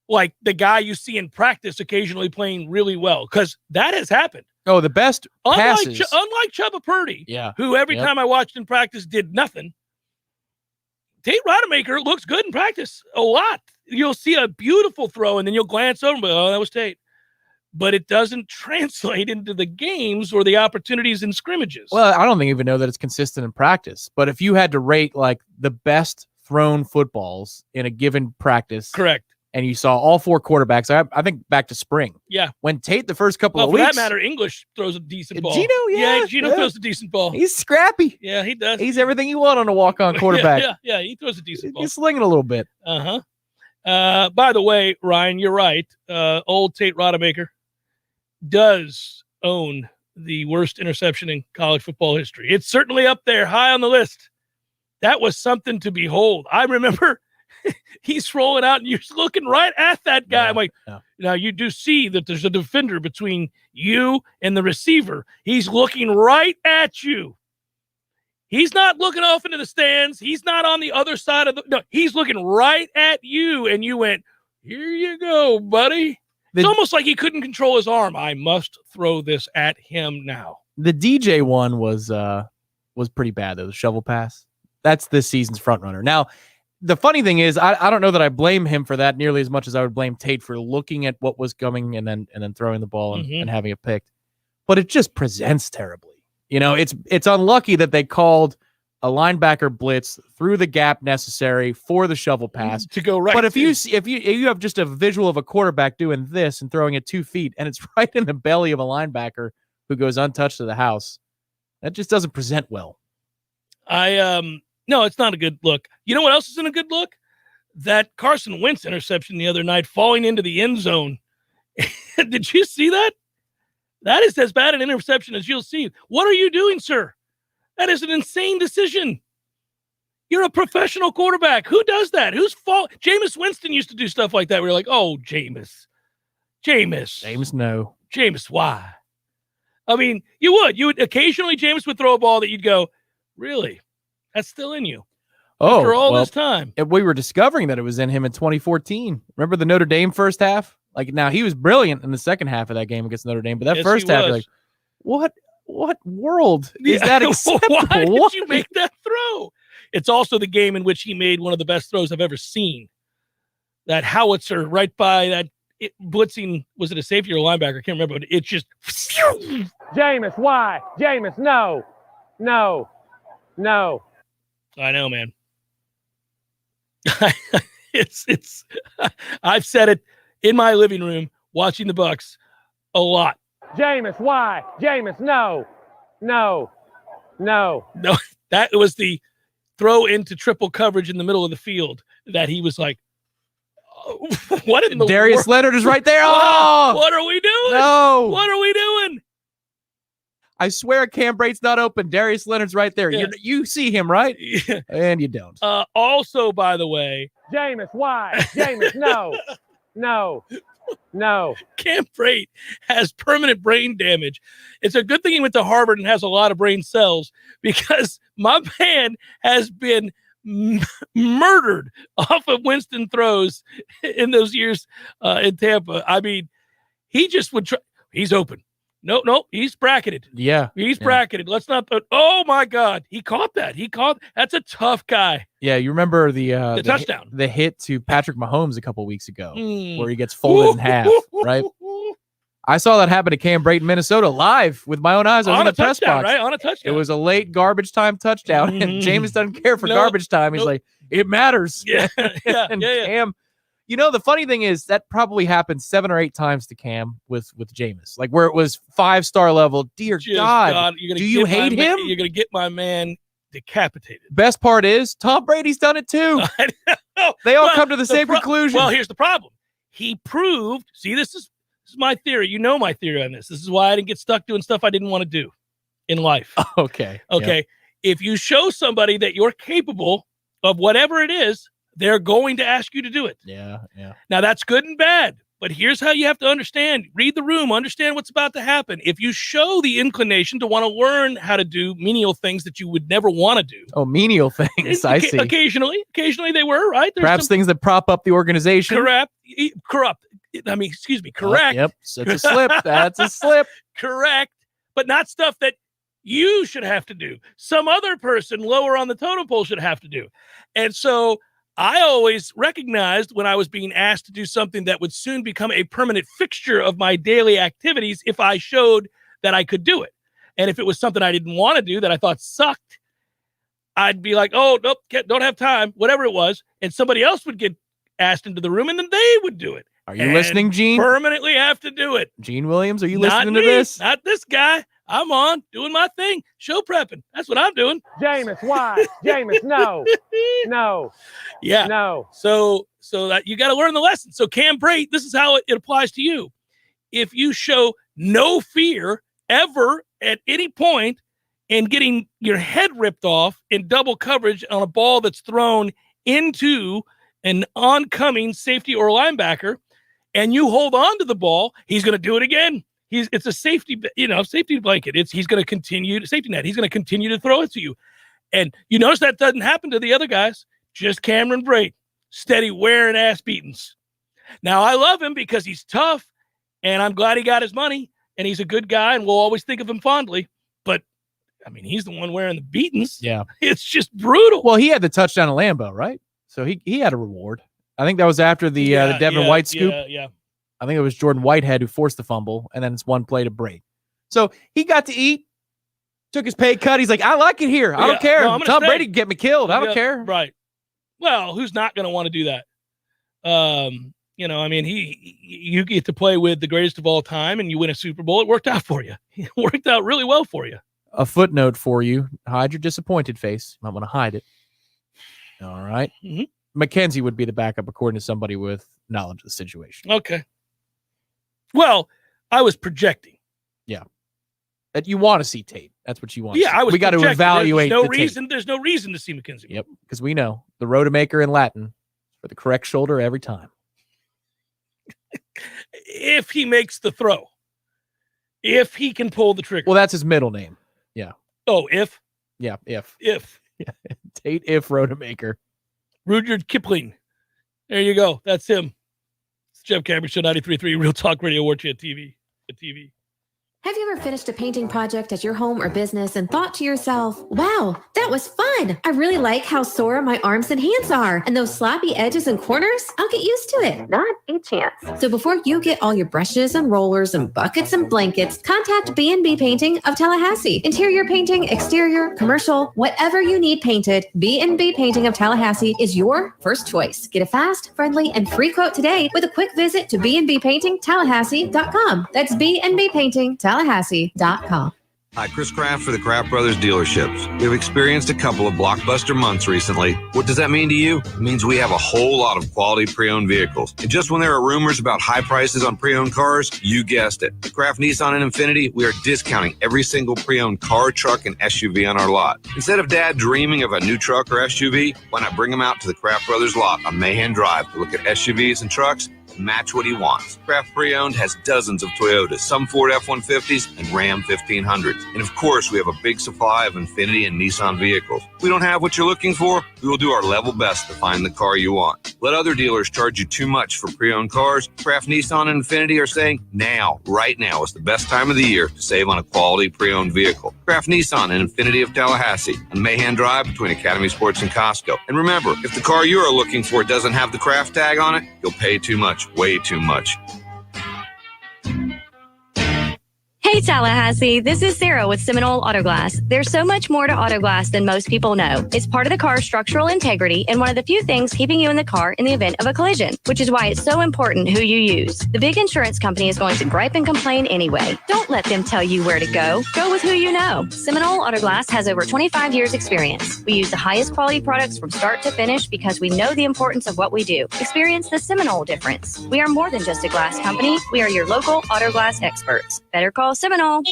like the guy you see in practice occasionally playing really well, because that has happened. Oh, the best passes. Unlike Chubba Purdy, yeah, who every time I watched in practice did nothing, Tate Rodemaker looks good in practice a lot. You'll see a beautiful throw, and then you'll glance over and be, oh, that was Tate. But it doesn't translate into the games or the opportunities in scrimmages. Well, I don't even know that it's consistent in practice. But if you had to rate like the best thrown footballs in a given practice, correct, and you saw all four quarterbacks, I think back to spring. Yeah. When Tate, the first couple of for weeks. that matter, English throws a decent ball. Gino throws a decent ball. He's scrappy. Yeah, he does. He's everything you want on a walk-on quarterback. Yeah, he throws a decent ball. He's slinging a little bit. By the way, Ryan, you're right. Old Tate Rodemaker does own the worst interception in college football history. It's certainly up there, high on the list. That was something to behold. I remember he's rolling out and you're looking right at that guy. I'm like, now you do see that there's a defender between you and the receiver. He's looking right at you. He's not looking off into the stands. He's not on the other side of no, he's looking right at you. And you went, here you go, buddy. It's almost like he couldn't control his arm. I must throw this at him now. The DJ one was pretty bad, though, the shovel pass. That's this season's front runner. Now, the funny thing is, I don't know that I blame him for that nearly as much as I would blame Tate for looking at what was coming and then throwing the ball and having it picked. But it just presents terribly. You know, it's unlucky that they called a linebacker blitz through the gap necessary for the shovel pass to go right. But if you have just a visual of a quarterback doing this and throwing it 2 feet and it's right in the belly of a linebacker who goes untouched to the house, that just doesn't present well. No, it's not a good look. You know what else isn't a good look? That Carson Wentz interception the other night falling into the end zone. Did you see that? That is as bad an interception as you'll see. What are you doing, sir? That is an insane decision. You're a professional quarterback. Who does that? Whose fault? Jameis Winston used to do stuff like that. We were like, oh, Jameis, no. Jameis, why? I mean, you would occasionally, Jameis would throw a ball that you'd go, really? That's still in you. After all this time. We were discovering that it was in him in 2014. Remember the Notre Dame first half? Like, now he was brilliant in the second half of that game against Notre Dame, but that first half, you're like, what world is that acceptable? Why did you make that throw? It's also the game in which he made one of the best throws I've ever seen. That howitzer right by that blitzing, was it a safety or a linebacker? I can't remember, but it just. Jameis, why? Jameis, no. I know, man. It's I've said it in my living room watching the Bucs a lot. Jameis, why? Jameis, no. No, that was the throw into triple coverage in the middle of the field that he was like, oh, what in the Darius world? Leonard is right there. Oh, what are we doing? No. What are we doing? I swear Cam Brate's not open. Darius Leonard's right there. Yeah. You see him, right? Yeah. And you don't. Also, by the way. Jameis, why? Jameis, no. No. Cam Brate has permanent brain damage. It's a good thing he went to Harvard and has a lot of brain cells, because my man has been murdered off of Winston throws in those years in Tampa. I mean, he just would try. He's open. No, he's bracketed. Yeah. He's bracketed. Let's not put, oh my God. He caught that. That's a tough guy. Yeah, you remember the touchdown. The hit to Patrick Mahomes a couple weeks ago where he gets folded in half, right? I saw that happen to Cam Brate in Minnesota live with my own eyes. I was in the press box. Right? On a touchdown. It was a late garbage time touchdown, and Jameis doesn't care for garbage time. He's like, it matters. Yeah. Cam, you know, the funny thing is that probably happened 7 or 8 times to Cam with Jameis, like where it was 5-star level. Dear God, do you hate him? You're going to get my man decapitated. Best part is Tom Brady's done it too. They all come to the same conclusion. Well, here's the problem. He proved, see, this is my theory. You know my theory on this. This is why I didn't get stuck doing stuff I didn't want to do in life. Okay. Yep. If you show somebody that you're capable of whatever it is, they're going to ask you to do it. Yeah. Now, that's good and bad, but here's how you have to understand. Read the room. Understand what's about to happen. If you show the inclination to want to learn how to do menial things that you would never want to do. Oh, menial things. I see. Occasionally they were, right? Perhaps things that prop up the organization. Corrupt. Correct. Yep. Such a slip. That's a slip. Correct. But not stuff that you should have to do. Some other person lower on the totem pole should have to do. And so I always recognized when I was being asked to do something that would soon become a permanent fixture of my daily activities if I showed that I could do it. And if it was something I didn't want to do that I thought sucked, I'd be like, oh, nope, don't have time, whatever it was. And somebody else would get asked into the room and then they would do it. Are you listening, Gene? Permanently have to do it. Gene Williams, are you listening to me, this? Not this guy. I'm on doing my thing. Show prepping. That's what I'm doing. Jameis, why? Jameis, no. No. Yeah. No. So that you got to learn the lesson. So Cam Brate, this is how it applies to you. If you show no fear ever at any point in getting your head ripped off in double coverage on a ball that's thrown into an oncoming safety or linebacker, and you hold on to the ball, he's going to do it again. It's a safety blanket. He's going to continue safety net. He's going to continue to throw it to you. And you notice that doesn't happen to the other guys, just Cameron Brate, steady wearing ass beatings. Now I love him because he's tough and I'm glad he got his money and he's a good guy and we'll always think of him fondly. But I mean, he's the one wearing the beatings. Yeah. It's just brutal. Well, he had the touchdown at Lambeau, right? So he had a reward. I think that was after the Devin White scoop. Yeah. I think it was Jordan Whitehead who forced the fumble, and then it's one play to Brate. So he got to eat, took his pay cut. He's like, I like it here. I don't care. No, Tom Brady can get me killed. I don't care. Right. Well, who's not going to want to do that? You get to play with the greatest of all time, and you win a Super Bowl. It worked out for you. It worked out really well for you. A footnote for you. Hide your disappointed face. You might want to hide it. All right. Mm-hmm. McKenzie would be the backup according to somebody with knowledge of the situation. Okay. Well, I was projecting. Yeah. That you want to see tape. That's what you want. Yeah, we got to evaluate. There's no reason to see McKenzie. Yep, because we know the Rodemaker in Latin for the correct shoulder every time. If he makes the throw, if he can pull the trigger. Well, that's his middle name. Yeah. Oh, if. Yeah, if. Yeah. Tate if Rodemaker. Rudyard Kipling. There you go. That's him. It's Jeff Cameron Show 93.3 Real Talk Radio Warchant TV. Have you ever finished a painting project at your home or business and thought to yourself, wow, that was fun. I really like how sore my arms and hands are. And those sloppy edges and corners, I'll get used to it. Not a chance. So before you get all your brushes and rollers and buckets and blankets, contact B&B Painting of Tallahassee. Interior painting, exterior, commercial, whatever you need painted, B&B Painting of Tallahassee is your first choice. Get a fast, friendly, and free quote today with a quick visit to bnbpaintingtallahassee.com. That's B&B Painting Tallahassee.com. Hi, Chris Kraft for the Kraft Brothers dealerships. We've experienced a couple of blockbuster months recently. What does that mean to you? It means we have a whole lot of quality pre-owned vehicles. And just when there are rumors about high prices on pre-owned cars, you guessed it. At Kraft Nissan and Infiniti, we are discounting every single pre-owned car, truck, and SUV on our lot. Instead of Dad dreaming of a new truck or SUV, why not bring them out to the Kraft Brothers lot on Mahan Drive to look at SUVs and trucks and match what he wants. Craft Pre-Owned has dozens of Toyotas, some Ford F-150s, and Ram 1500s. And of course, we have a big supply of Infiniti and Nissan vehicles. If we don't have what you're looking for, we will do our level best to find the car you want. Let other dealers charge you too much for pre-owned cars. Craft Nissan and Infiniti are saying right now is the best time of the year to save on a quality pre-owned vehicle. Craft Nissan and Infiniti of Tallahassee on Mahan Drive between Academy Sports and Costco. And remember, if the car you are looking for doesn't have the Craft tag on it, you'll pay too much, way too much. Hey Tallahassee, this is Sarah with Seminole Auto Glass. There's so much more to auto glass than most people know. It's part of the car's structural integrity and one of the few things keeping you in the car in the event of a collision, which is why it's so important who you use. The big insurance company is going to gripe and complain anyway. Don't let them tell you where to go. Go with who you know. Seminole Auto Glass has over 25 years experience. We use the highest quality products from start to finish because we know the importance of what we do. Experience the Seminole difference. We are more than just a glass company. We are your local auto glass experts. Better call Seminole.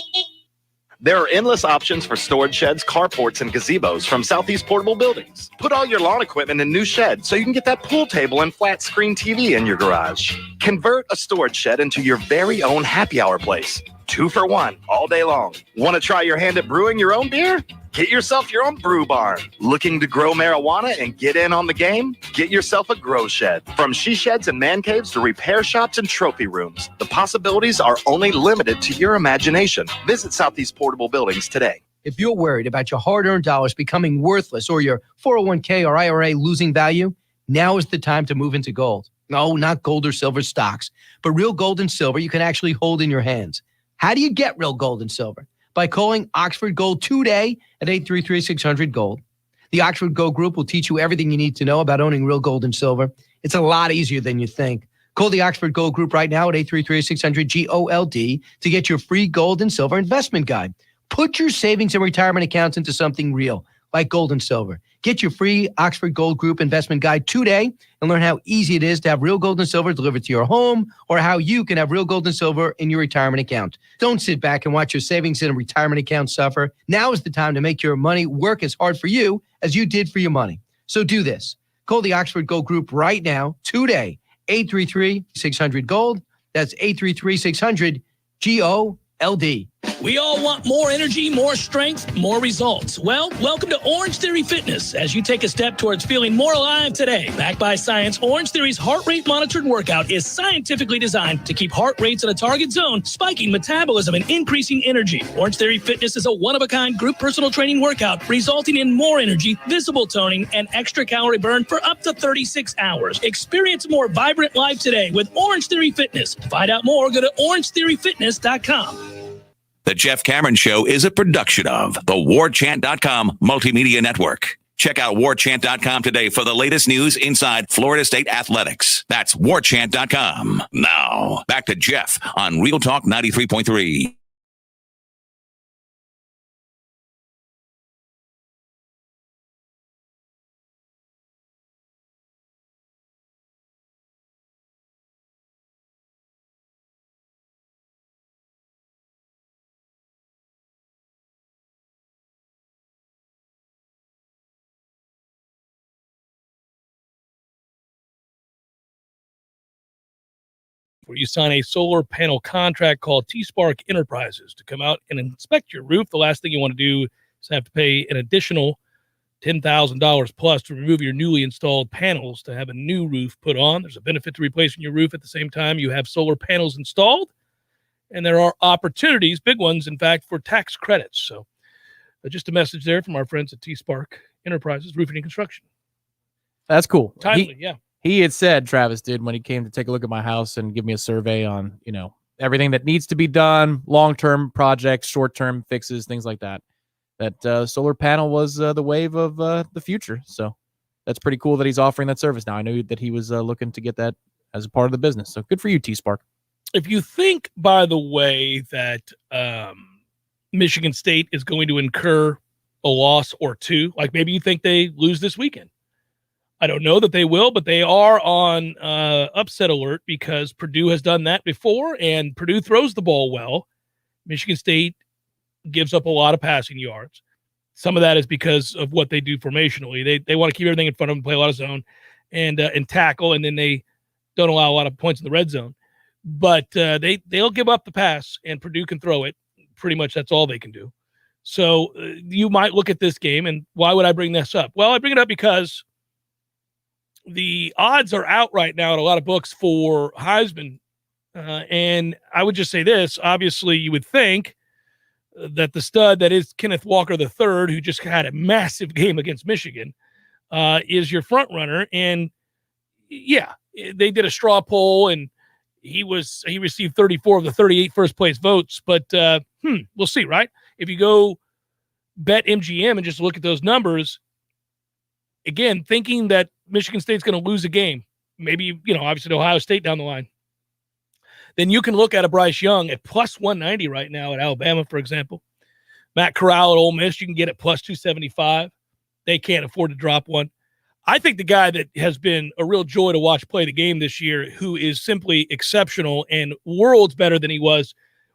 There are endless options for storage sheds, carports, and gazebos from Southeast Portable Buildings. Put all your lawn equipment in new sheds so you can get that pool table and flat screen TV in your garage. Convert a storage shed into your very own happy hour place. 2 for 1 all day long. Want to try your hand at brewing your own beer? Get yourself your own brew barn. Looking to grow marijuana and get in on the game? Get yourself a grow shed. From she sheds and man caves to repair shops and trophy rooms, the possibilities are only limited to your imagination. Visit Southeast Portable Buildings today. If you're worried about your hard-earned dollars becoming worthless or your 401k or IRA losing value, now is the time to move into gold. No, not gold or silver stocks, but real gold and silver you can actually hold in your hands. How do you get real gold and silver? By calling Oxford Gold today at 833-600-GOLD. The Oxford Gold Group will teach you everything you need to know about owning real gold and silver. It's a lot easier than you think. Call the Oxford Gold Group right now at 833-600-GOLD to get your free gold and silver investment guide. Put your savings and retirement accounts into something real, like gold and silver. Get your free Oxford Gold Group investment guide today and learn how easy it is to have real gold and silver delivered to your home or how you can have real gold and silver in your retirement account. Don't sit back and watch your savings and retirement account suffer. Now is the time to make your money work as hard for you as you did for your money. So do this. Call the Oxford Gold Group right now, today, 833-600-GOLD. That's 833-600-GOLD. We all want more energy, more strength, more results. Well, welcome to Orange Theory Fitness as you take a step towards feeling more alive today. Backed by science, Orange Theory's heart rate monitored workout is scientifically designed to keep heart rates in a target zone, spiking metabolism and increasing energy. Orange Theory Fitness is a one-of-a-kind group personal training workout resulting in more energy, visible toning, and extra calorie burn for up to 36 hours. Experience a more vibrant life today with Orange Theory Fitness. To find out more, go to orangetheoryfitness.com. The Jeff Cameron Show is a production of the Warchant.com Multimedia Network. Check out Warchant.com today for the latest news inside Florida State athletics. That's Warchant.com. Now, back to Jeff on Real Talk 93.3. Where you sign a solar panel contract called T-Spark Enterprises to come out and inspect your roof. The last thing you want to do is have to pay an additional $10,000 plus to remove your newly installed panels to have a new roof put on. There's a benefit to replacing your roof at the same time you have solar panels installed. And there are opportunities, big ones, in fact, for tax credits. So just a message there from our friends at T-Spark Enterprises, Roofing and Construction. That's cool. Timely, yeah. He had said, Travis did, when he came to take a look at my house and give me a survey on, everything that needs to be done, long-term projects, short-term fixes, things like that, that solar panel was the wave of the future. So that's pretty cool that he's offering that service now. I knew that he was looking to get that as a part of the business. So good for you, T-Spark. If you think, by the way, that Michigan State is going to incur a loss or two, like maybe you think they lose this weekend. I don't know that they will, but they are on upset alert because Purdue has done that before, and Purdue throws the ball well. Michigan State gives up a lot of passing yards. Some of that is because of what they do formationally. They want to keep everything in front of them, play a lot of zone and tackle, and then they don't allow a lot of points in the red zone. But they'll give up the pass, and Purdue can throw it. Pretty much that's all they can do. So you might look at this game, and why would I bring this up? Well, I bring it up because the odds are out right now in a lot of books for Heisman. And I would just say this. Obviously, you would think that the stud that is Kenneth Walker III, who just had a massive game against Michigan, is your front runner. And, yeah, they did a straw poll, and he received 34 of the 38 first-place votes. But we'll see, right? If you go bet MGM and just look at those numbers, again, thinking that Michigan State's going to lose a game, maybe, obviously Ohio State down the line, then you can look at a Bryce Young at plus 190 right now at Alabama, for example. Matt Corral at Ole Miss, you can get at plus 275. They can't afford to drop one. I think the guy that has been a real joy to watch play the game this year, who is simply exceptional and worlds better than he was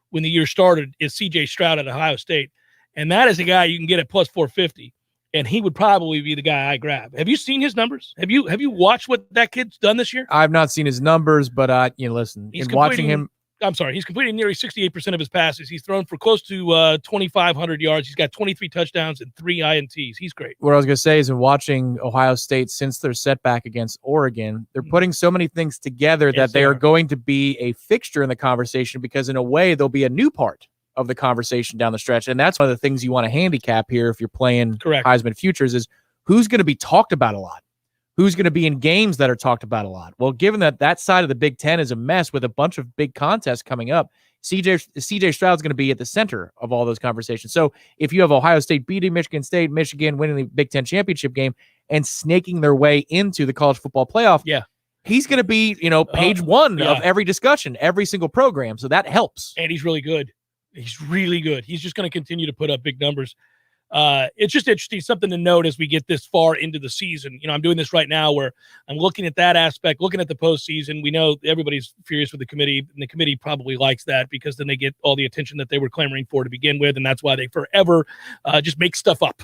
when the year started, is C.J. Stroud at Ohio State. And that is a guy you can get at plus 450. And he would probably be the guy I grab. Have you seen his numbers? Have you watched what that kid's done this year? I've not seen his numbers, but listen, he's watching him. I'm sorry, he's completing nearly 68% of his passes. He's thrown for close to 2,500 yards. He's got 23 touchdowns and 3 INTs. He's great. What I was going to say is, in watching Ohio State since their setback against Oregon, they're putting so many things together that they are going to be a fixture in the conversation, because in a way they'll be a new part of the conversation down the stretch. And that's one of the things you want to handicap here if you're playing Heisman futures, is who's going to be talked about a lot. Who's going to be in games that are talked about a lot? Well, given that side of the Big Ten is a mess with a bunch of big contests coming up, CJ Stroud's going to be at the center of all those conversations. So if you have Ohio State beating Michigan State, Michigan winning the Big Ten championship game, and snaking their way into the college football playoff, he's going to be, page one of every discussion, every single program. So that helps. And he's really good. He's really good. He's just going to continue to put up big numbers. It's just interesting, something to note as we get this far into the season. I'm doing this right now where I'm looking at that aspect, looking at the postseason. We know everybody's furious with the committee, and the committee probably likes that, because then they get all the attention that they were clamoring for to begin with, and that's why they forever just make stuff up.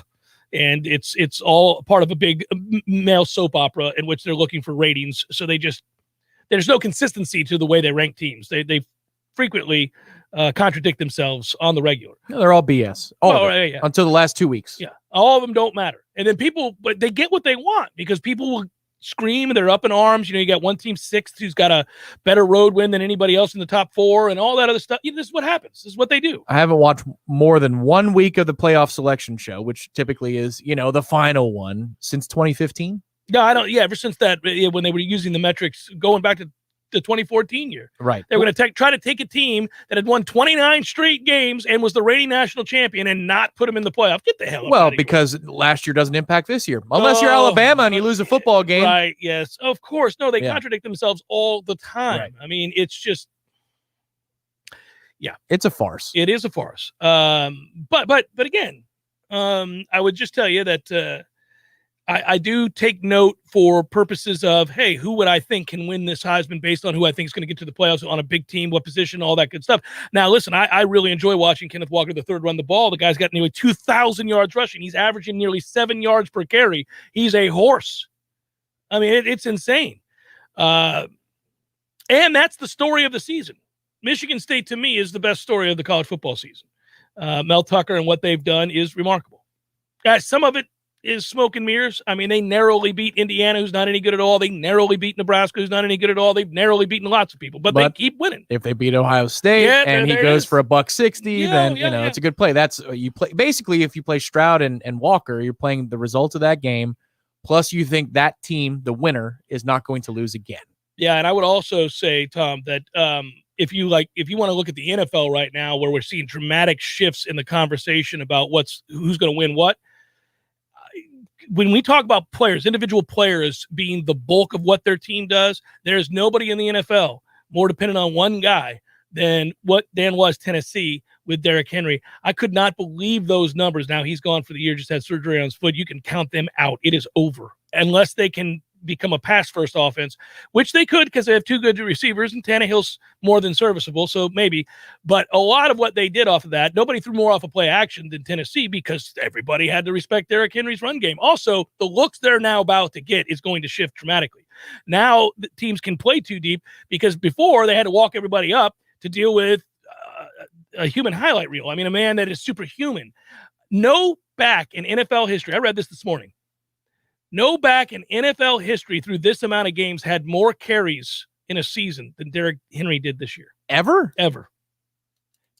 And it's all part of a big male soap opera in which they're looking for ratings. So there's no consistency to the way they rank teams. They frequently contradict themselves on the regular. No, they're all BS. Until the last 2 weeks. Yeah. All of them don't matter. And then but they get what they want, because people will scream and they're up in arms. You got one team sixth who's got a better road win than anybody else in the top four and all that other stuff. This is what happens. This is what they do. I haven't watched more than 1 week of the playoff selection show, which typically is, the final one, since 2015. No, I don't. Yeah. Ever since that, when they were using the metrics going back to the 2014 year. Right. They were going to try to take a team that had won 29 straight games and was the reigning national champion and not put them in the playoff. Get the hell out of here. Well, because last year doesn't impact this year. Unless you're Alabama and you lose a football game. Right, yes. Of course. No, they contradict themselves all the time. Right. I mean, it's just, it's a farce. It is a farce. But again, I would just tell you that I do take note for purposes of, hey, who would I think can win this Heisman based on who I think is going to get to the playoffs on a big team, what position, all that good stuff. Now, listen, I really enjoy watching Kenneth Walker III run the ball. The guy's got nearly 2,000 yards rushing. He's averaging nearly 7 yards per carry. He's a horse. I mean, it's insane. And that's the story of the season. Michigan State, to me, is the best story of the college football season. Mel Tucker and what they've done is remarkable. Guys, some of it is smoke and mirrors. I mean, they narrowly beat Indiana, who's not any good at all. They narrowly beat Nebraska, who's not any good at all. They've narrowly beaten lots of people, but they keep winning. If they beat Ohio State and he goes for a $160, then it's a good play. That's you play. Basically, if you play Stroud and Walker, you're playing the result of that game. Plus, you think that team, the winner, is not going to lose again. Yeah, and I would also say, Tom, that if you want to look at the NFL right now, where we're seeing dramatic shifts in the conversation about who's going to win what. When we talk about players, individual players being the bulk of what their team does, there's nobody in the NFL more dependent on one guy than what Dan was Tennessee with Derrick Henry. I could not believe those numbers. Now he's gone for the year, just had surgery on his foot. You can count them out. It is over unless they can become a pass-first offense, which they could because they have two good receivers, and Tannehill's more than serviceable, so maybe. But a lot of what they did off of that, nobody threw more off of play action than Tennessee because everybody had to respect Derrick Henry's run game. Also, the looks they're now about to get is going to shift dramatically. Now the teams can play too deep because before they had to walk everybody up to deal with a human highlight reel. I mean, a man that is superhuman. No back in NFL history, I read this morning, no back in NFL history through this amount of games had more carries in a season than Derrick Henry did this year. Ever?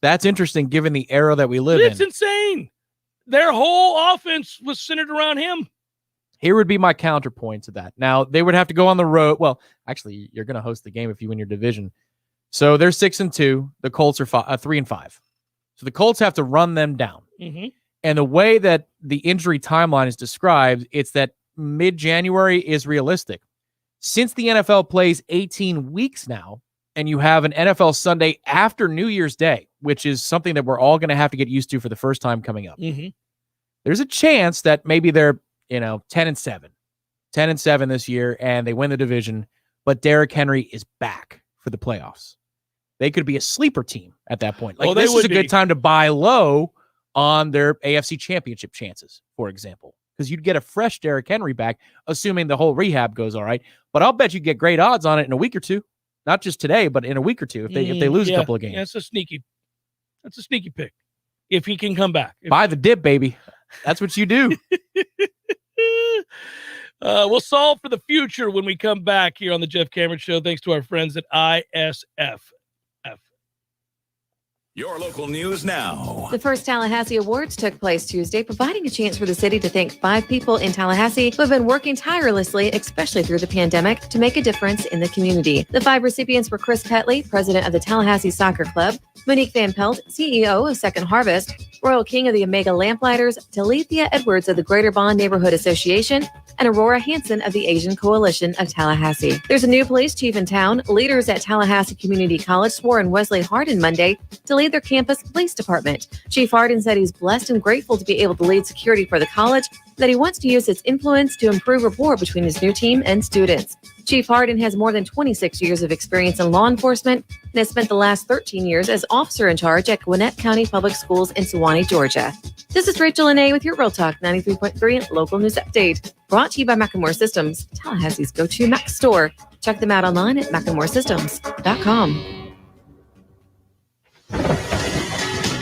That's interesting given the era that we live in. It's insane. Their whole offense was centered around him. Here would be my counterpoint to that. Now, they would have to go on the road. Well, actually, you're going to host the game if you win your division. So they're 6-2. The Colts are 3-5. So the Colts have to run them down. Mm-hmm. And the way that the injury timeline is described, it's that mid-January is realistic. Since the NFL plays 18 weeks now, and you have an NFL Sunday after New Year's Day, which is something that we're all going to have to get used to for the first time coming up. Mm-hmm. There's a chance that maybe they're 10-7 this year, and they win the division, but Derrick Henry is back for the playoffs. They could be a sleeper team at that point. Like, this is a good time to buy low on their AFC championship chances, for example, because you'd get a fresh Derrick Henry back, assuming the whole rehab goes all right. But I'll bet you get great odds on it in a week or two. Not just today, but in a week or two if they lose a couple of games. Yeah, that's a sneaky pick. If he can come back. Buy the dip, baby. That's what you do. We'll solve for the future when we come back here on the Jeff Cameron Show. Thanks to our friends at ISF. Your local news now. The first Tallahassee Awards took place Tuesday, providing a chance for the city to thank 5 people in Tallahassee who have been working tirelessly, especially through the pandemic, to make a difference in the community. The 5 recipients were Chris Petley, president of the Tallahassee Soccer Club, Monique Van Pelt, CEO of Second Harvest, Royal King of the Omega Lamplighters, Talithia Edwards of the Greater Bond Neighborhood Association, and Aurora Hansen of the Asian Coalition of Tallahassee. There's a new police chief in town. Leaders at Tallahassee Community College swore in Wesley Hardin Monday to lead their campus police department. Chief Hardin said he's blessed and grateful to be able to lead security for the college, that he wants to use its influence to improve rapport between his new team and students. Chief Hardin has more than 26 years of experience in law enforcement and has spent the last 13 years as officer in charge at Gwinnett County Public Schools in Sewanee, Georgia. This is Rachel Lene with your Real Talk 93.3 local news update. Brought to you by Macklemore Systems, Tallahassee's go-to Mac store. Check them out online at MacklemoreSystems.com.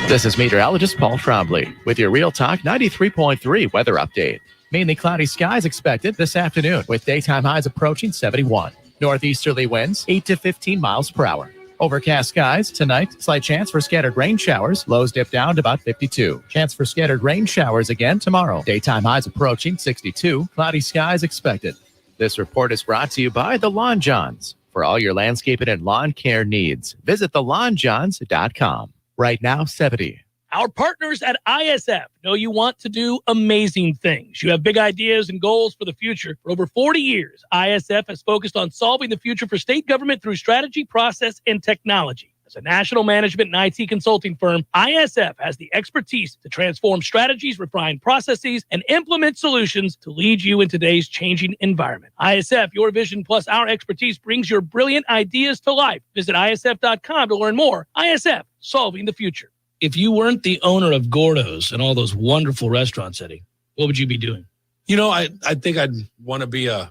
This is meteorologist Paul Trombley with your Real Talk 93.3 weather update. Mainly cloudy skies expected this afternoon with daytime highs approaching 71. Northeasterly winds 8 to 15 miles per hour. Overcast skies tonight, slight chance for scattered rain showers. Lows dip down to about 52. Chance for scattered rain showers again tomorrow. Daytime highs approaching 62. Cloudy skies expected. This report is brought to you by the Lawn Johns. For all your landscaping and lawn care needs, visit thelawnjohns.com. Right now, 70. Our partners at ISF know you want to do amazing things. You have big ideas and goals for the future. For over 40 years, ISF has focused on solving the future for state government through strategy, process, and technology. As a national management and IT consulting firm, ISF has the expertise to transform strategies, refine processes, and implement solutions to lead you in today's changing environment. ISF, your vision plus our expertise brings your brilliant ideas to life. Visit ISF.com to learn more. ISF, solving the future. If you weren't the owner of Gordo's and all those wonderful restaurants, Eddie, what would you be doing? You know, I think I'd want to be I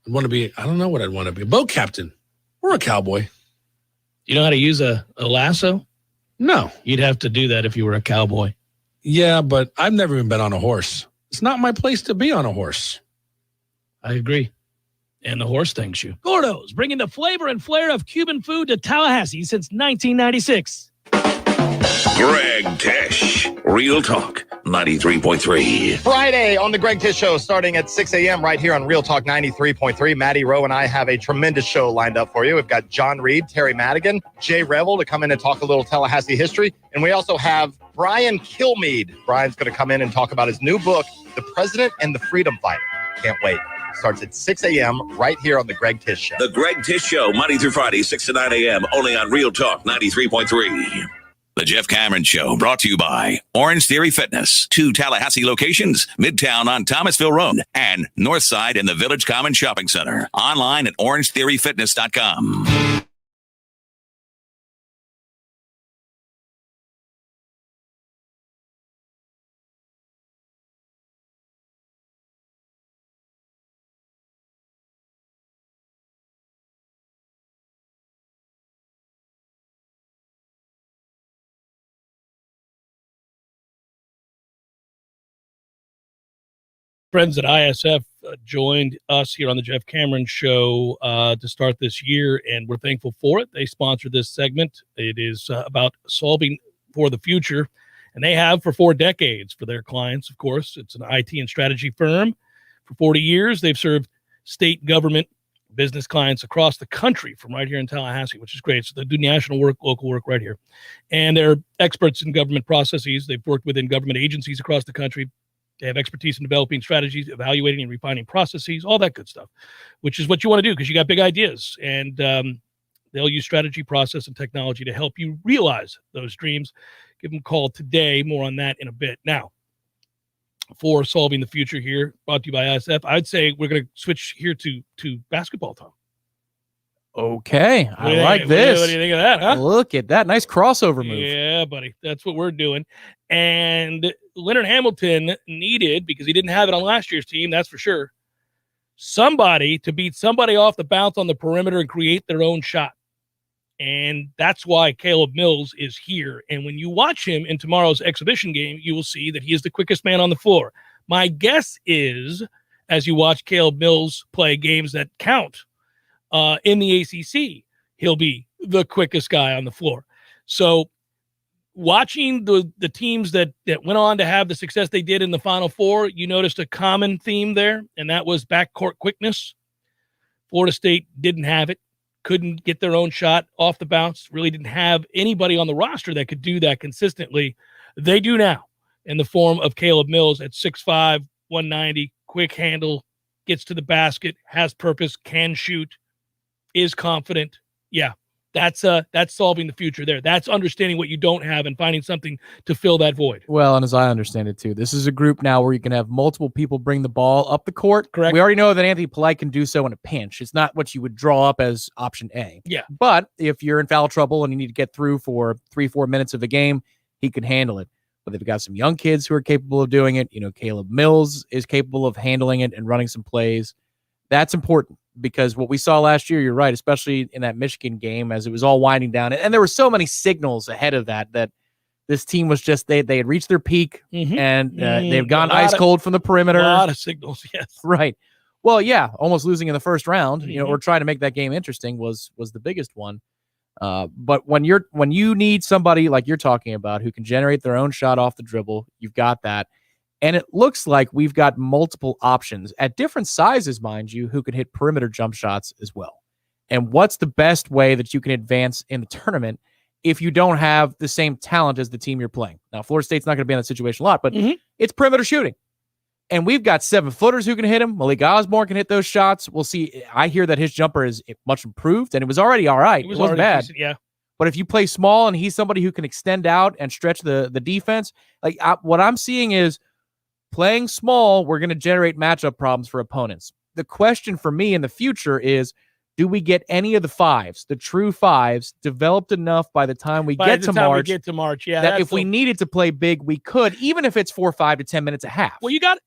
don't know what I'd want to be, a boat captain or a cowboy. You know how to use a lasso? No. You'd have to do that if you were a cowboy. Yeah, but I've never even been on a horse. It's not my place to be on a horse. I agree. And the horse thanks you. Gordo's, bringing the flavor and flair of Cuban food to Tallahassee since 1996. Greg Tish, Real Talk 93.3. Friday on the Greg Tish Show, starting at 6 a.m. right here on Real Talk 93.3. Maddie Rowe and I have a tremendous show lined up for you. We've got John Reed, Terry Madigan, Jay Revel to come in and talk a little Tallahassee history. And we also have Brian Kilmeade. Brian's going to come in and talk about his new book, The President and the Freedom Fighter. Can't wait. Starts at 6 a.m. right here on the Greg Tish Show. The Greg Tish Show, Monday through Friday, 6 to 9 a.m., only on Real Talk 93.3. The Jeff Cameron Show, brought to you by Orange Theory Fitness. 2 Tallahassee locations, Midtown on Thomasville Road and Northside in the Village Common Shopping Center. Online at orangetheoryfitness.com. friends at ISF joined us here on the Jeff Cameron Show to start this year, and we're thankful for it. They sponsored this segment. It is about solving for the future, and they have for 4 decades for their clients, of course. It's an IT and strategy firm. For 40 years, they've served state government, business clients across the country from right here in Tallahassee, which is great. So they do national work, local work right here. And they're experts in government processes. They've worked within government agencies across the country. They have expertise in developing strategies, evaluating and refining processes, all that good stuff, which is what you want to do because you got big ideas. And they'll use strategy, process, and technology to help you realize those dreams. Give them a call today. More on that in a bit. Now, for solving the future here, brought to you by ISF, I'd say we're going to switch here to basketball, Tom. Okay, I like this. What do you think of that, huh? Look at that. Nice crossover move. Yeah, buddy. That's what we're doing. And Leonard Hamilton needed, because he didn't have it on last year's team, that's for sure, somebody to beat somebody off the bounce on the perimeter and create their own shot. And that's why Caleb Mills is here. And when you watch him in tomorrow's exhibition game, you will see that he is the quickest man on the floor. My guess is, as you watch Caleb Mills play games that count in the ACC, he'll be the quickest guy on the floor. So watching the teams that went on to have the success they did in the Final Four, you noticed a common theme there, and that was backcourt quickness. Florida State didn't have it. Couldn't get their own shot off the bounce, really didn't have anybody on the roster that could do that consistently. They do now in the form of Caleb Mills at 6'5", 190, quick handle, gets to the basket, has purpose, can shoot, is confident. Yeah, that's solving the future there. That's understanding what you don't have and finding something to fill that void. Well, and as I understand it too, this is a group now where you can have multiple people bring the ball up the court. Correct. We already know that Anthony Polite can do so in a pinch. It's not what you would draw up as option A. Yeah. But if you're in foul trouble and you need to get through for 3-4 minutes of the game, he can handle it. But they've got some young kids who are capable of doing it. You know, Caleb Mills is capable of handling it and running some plays. That's important because what we saw last year, you're right, especially in that Michigan game as it was all winding down. And there were so many signals ahead of that this team was just, they had reached their peak and they've gone ice cold from the perimeter. A lot of signals, yes. Right. Well, yeah, almost losing in the first round, you know, or trying to make that game interesting was the biggest one. But when you need somebody like you're talking about who can generate their own shot off the dribble, you've got that. And it looks like we've got multiple options at different sizes, mind you, who can hit perimeter jump shots as well. And what's the best way that you can advance in the tournament if you don't have the same talent as the team you're playing? Now, Florida State's not going to be in that situation a lot, but it's perimeter shooting. And we've got 7-footers who can hit him. Malik Osborne can hit those shots. We'll see. I hear that his jumper is much improved, and it was already all right. It wasn't bad. Decent, yeah. But if you play small and he's somebody who can extend out and stretch the defense, what I'm seeing is playing small, we're going to generate matchup problems for opponents. The question for me in the future is, do we get any of the fives, the true fives, developed enough by the time we get to March? Yeah, that if we needed to play big, we could, even if it's 4, 5 to 10 minutes a half. Well, you got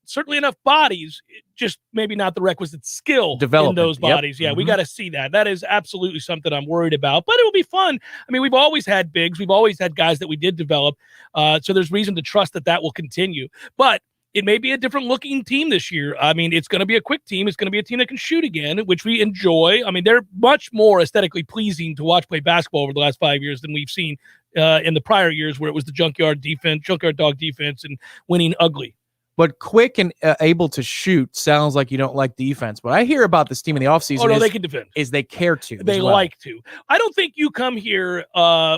certainly enough bodies, just maybe not the requisite skill in those bodies. Yep. Yeah, we got to see that. That is absolutely something I'm worried about, but it will be fun. I mean, we've always had bigs. We've always had guys that we did develop. So there's reason to trust that will continue. But it may be a different looking team this year. I mean, it's going to be a quick team. It's going to be a team that can shoot again, which we enjoy. I mean, they're much more aesthetically pleasing to watch play basketball over the last 5 years than we've seen in the prior years where it was the junkyard dog defense and winning ugly. But quick and able to shoot sounds like you don't like defense. What I hear about this team in the offseason they can defend. Is they care to. They like to. I don't think you come here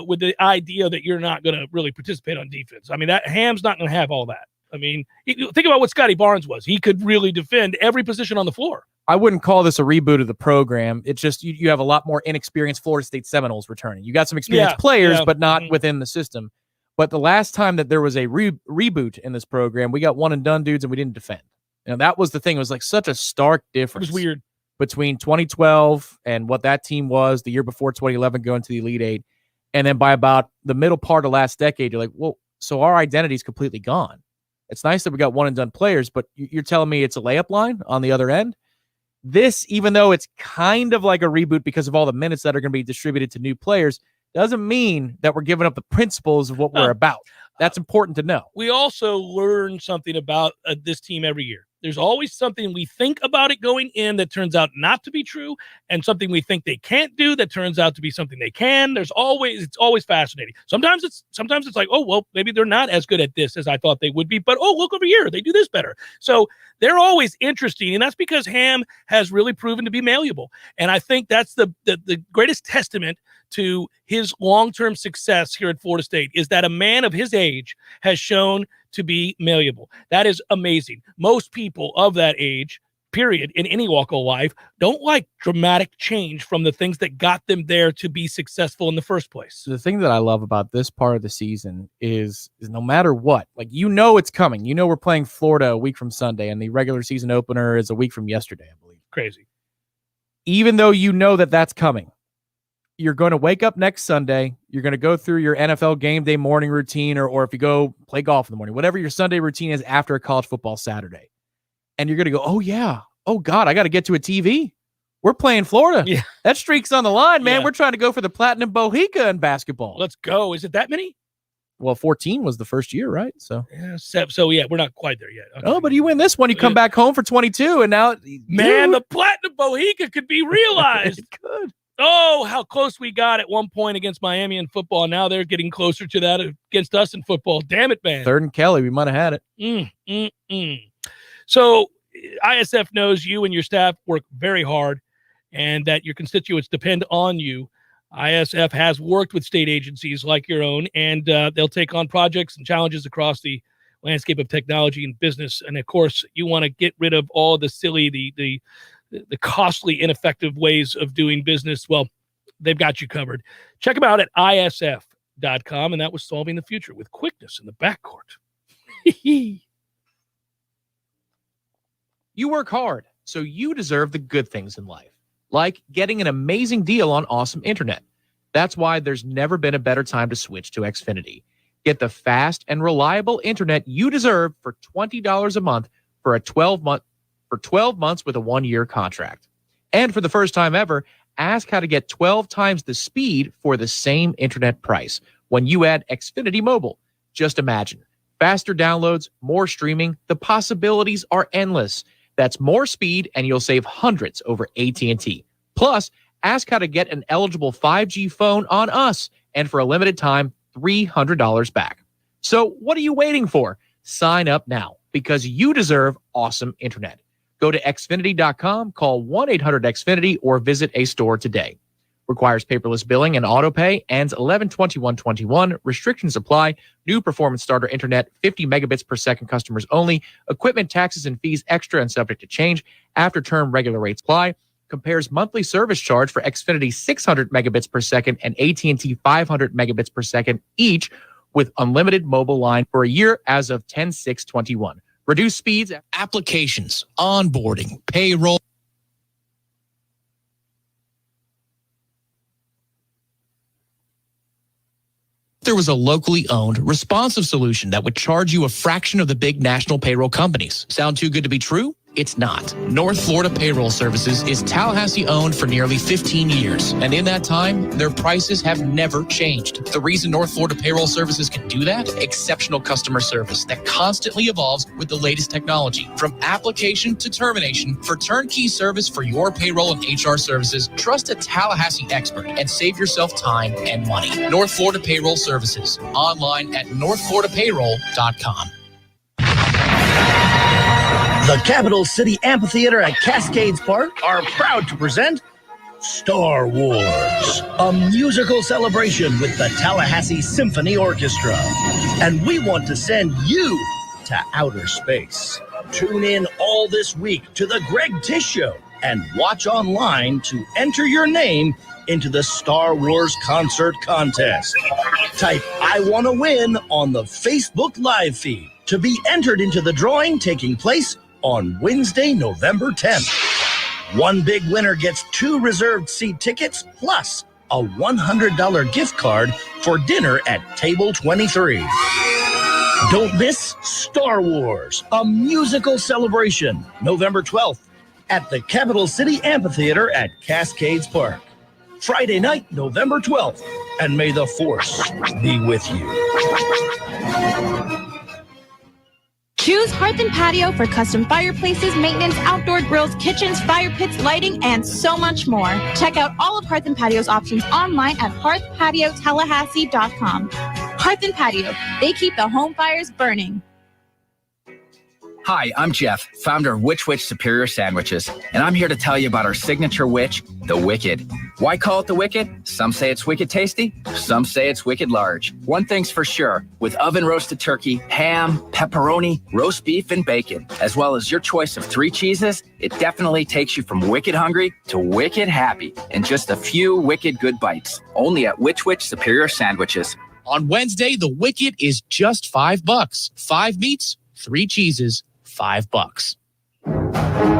with the idea that you're not going to really participate on defense. I mean, that Ham's not going to have all that. I mean, think about what Scotty Barnes was. He could really defend every position on the floor. I wouldn't call this a reboot of the program. It's just you have a lot more inexperienced Florida State Seminoles returning. You got some experienced players, but not within the system. But the last time that there was a reboot in this program, we got one and done dudes and we didn't defend. You know, that was the thing. It was like such a stark difference. It was weird. Between 2012 and what that team was the year before 2011 going to the Elite Eight. And then by about the middle part of last decade, you're like, well, so our identity is completely gone. It's nice that we got one and done players, but you're telling me it's a layup line on the other end? This, even though it's kind of like a reboot because of all the minutes that are going to be distributed to new players, doesn't mean that we're giving up the principles of what we're about. That's important to know. We also learn something about this team every year. There's always something we think about it going in that turns out not to be true, and something we think they can't do that turns out to be something they can. It's always fascinating. Sometimes it's like, oh, well, maybe they're not as good at this as I thought they would be, but oh, look over here, they do this better. So they're always interesting, and that's because Ham has really proven to be malleable. And I think that's the greatest testament to his long-term success here at Florida State is that a man of his age has shown to be malleable. That is amazing. Most people of that age, period, in any walk of life, don't like dramatic change from the things that got them there to be successful in the first place. The thing that I love about this part of the season is no matter what, like, it's coming. We're playing Florida a week from Sunday, and the regular season opener is a week from yesterday, I believe. Crazy. Even though that's coming, you're going to wake up next Sunday. You're going to go through your NFL game day morning routine, or if you go play golf in the morning, whatever your Sunday routine is after a college football Saturday. And you're going to go, oh, yeah. Oh, God, I got to get to a TV. We're playing Florida. Yeah. That streak's on the line, man. Yeah. We're trying to go for the Platinum Bohica in basketball. Let's go. Is it that many? Well, 14 was the first year, right? So, yeah, we're not quite there yet. Okay. Oh, but you win this one. You come back home for 22, and now... Man, the Platinum Bohica could be realized. It could. Oh, how close we got at one point against Miami in football. Now they're getting closer to that against us in football. Damn it, man. 3rd and Kelly, we might have had it. So ISF knows you and your staff work very hard and that your constituents depend on you. ISF has worked with state agencies like your own, and they'll take on projects and challenges across the landscape of technology and business. And, of course, you want to get rid of all the silly, the costly, ineffective ways of doing business. Well, they've got you covered. Check them out at isf.com, and that was solving the future with quickness in the backcourt. You work hard, so you deserve the good things in life, like getting an amazing deal on awesome internet. That's why there's never been a better time to switch to Xfinity. Get the fast and reliable internet you deserve for $20 a month for 12 months with a 1-year contract. And for the first time ever, ask how to get 12 times the speed for the same internet price when you add Xfinity Mobile. Just imagine. Faster downloads, more streaming, the possibilities are endless. That's more speed, and you'll save hundreds over AT&T. Plus, ask how to get an eligible 5G phone on us, and for a limited time, $300 back. So what are you waiting for? Sign up now, because you deserve awesome internet. Go to Xfinity.com, call 1-800-XFINITY, or visit a store today. Requires paperless billing and auto pay, ends 11/21/21. Restrictions apply. New performance starter internet, 50 megabits per second customers only. Equipment, taxes, and fees extra and subject to change. After term regular rates apply. Compares monthly service charge for Xfinity 600 megabits per second and AT&T 500 megabits per second each with unlimited mobile line for a year as of 10/6/21. Reduced speeds, applications, onboarding, payroll. There was a locally owned, responsive solution that would charge you a fraction of the big national payroll companies. Sound too good to be true? It's not. North Florida Payroll Services is Tallahassee owned for nearly 15 years. And in that time, their prices have never changed. The reason North Florida Payroll Services can do that? Exceptional customer service that constantly evolves with the latest technology. From application to termination, for turnkey service for your payroll and HR services, trust a Tallahassee expert and save yourself time and money. North Florida Payroll Services. Online at northfloridapayroll.com. The Capital City Amphitheater at Cascades Park are proud to present Star Wars, a musical celebration with the Tallahassee Symphony Orchestra. And we want to send you to outer space. Tune in all this week to the Greg Tish Show and watch online to enter your name into the Star Wars Concert Contest. Type I Want to Win on the Facebook Live feed to be entered into the drawing taking place on Wednesday, November 10th. One big winner gets 2 reserved seat tickets plus a $100 gift card for dinner at Table 23. Don't miss Star Wars, a musical celebration, November 12th at the Capital City Amphitheater at Cascades Park. Friday night, November 12th, and may the Force be with you. Choose Hearth and Patio for custom fireplaces, maintenance, outdoor grills, kitchens, fire pits, lighting, and so much more. Check out all of Hearth and Patio's options online at hearthpatiotallahassee.com. Hearth and Patio, they keep the home fires burning. Hi, I'm Jeff, founder of Which Superior Sandwiches, and I'm here to tell you about our signature witch, the Wicked. Why call it the Wicked? Some say it's wicked tasty, some say it's wicked large. One thing's for sure, with oven-roasted turkey, ham, pepperoni, roast beef, and bacon, as well as your choice of 3 cheeses, it definitely takes you from wicked hungry to wicked happy in just a few wicked good bites. Only at Which Superior Sandwiches. On Wednesday, the Wicked is just $5. 5 meats, 3 cheeses, $5.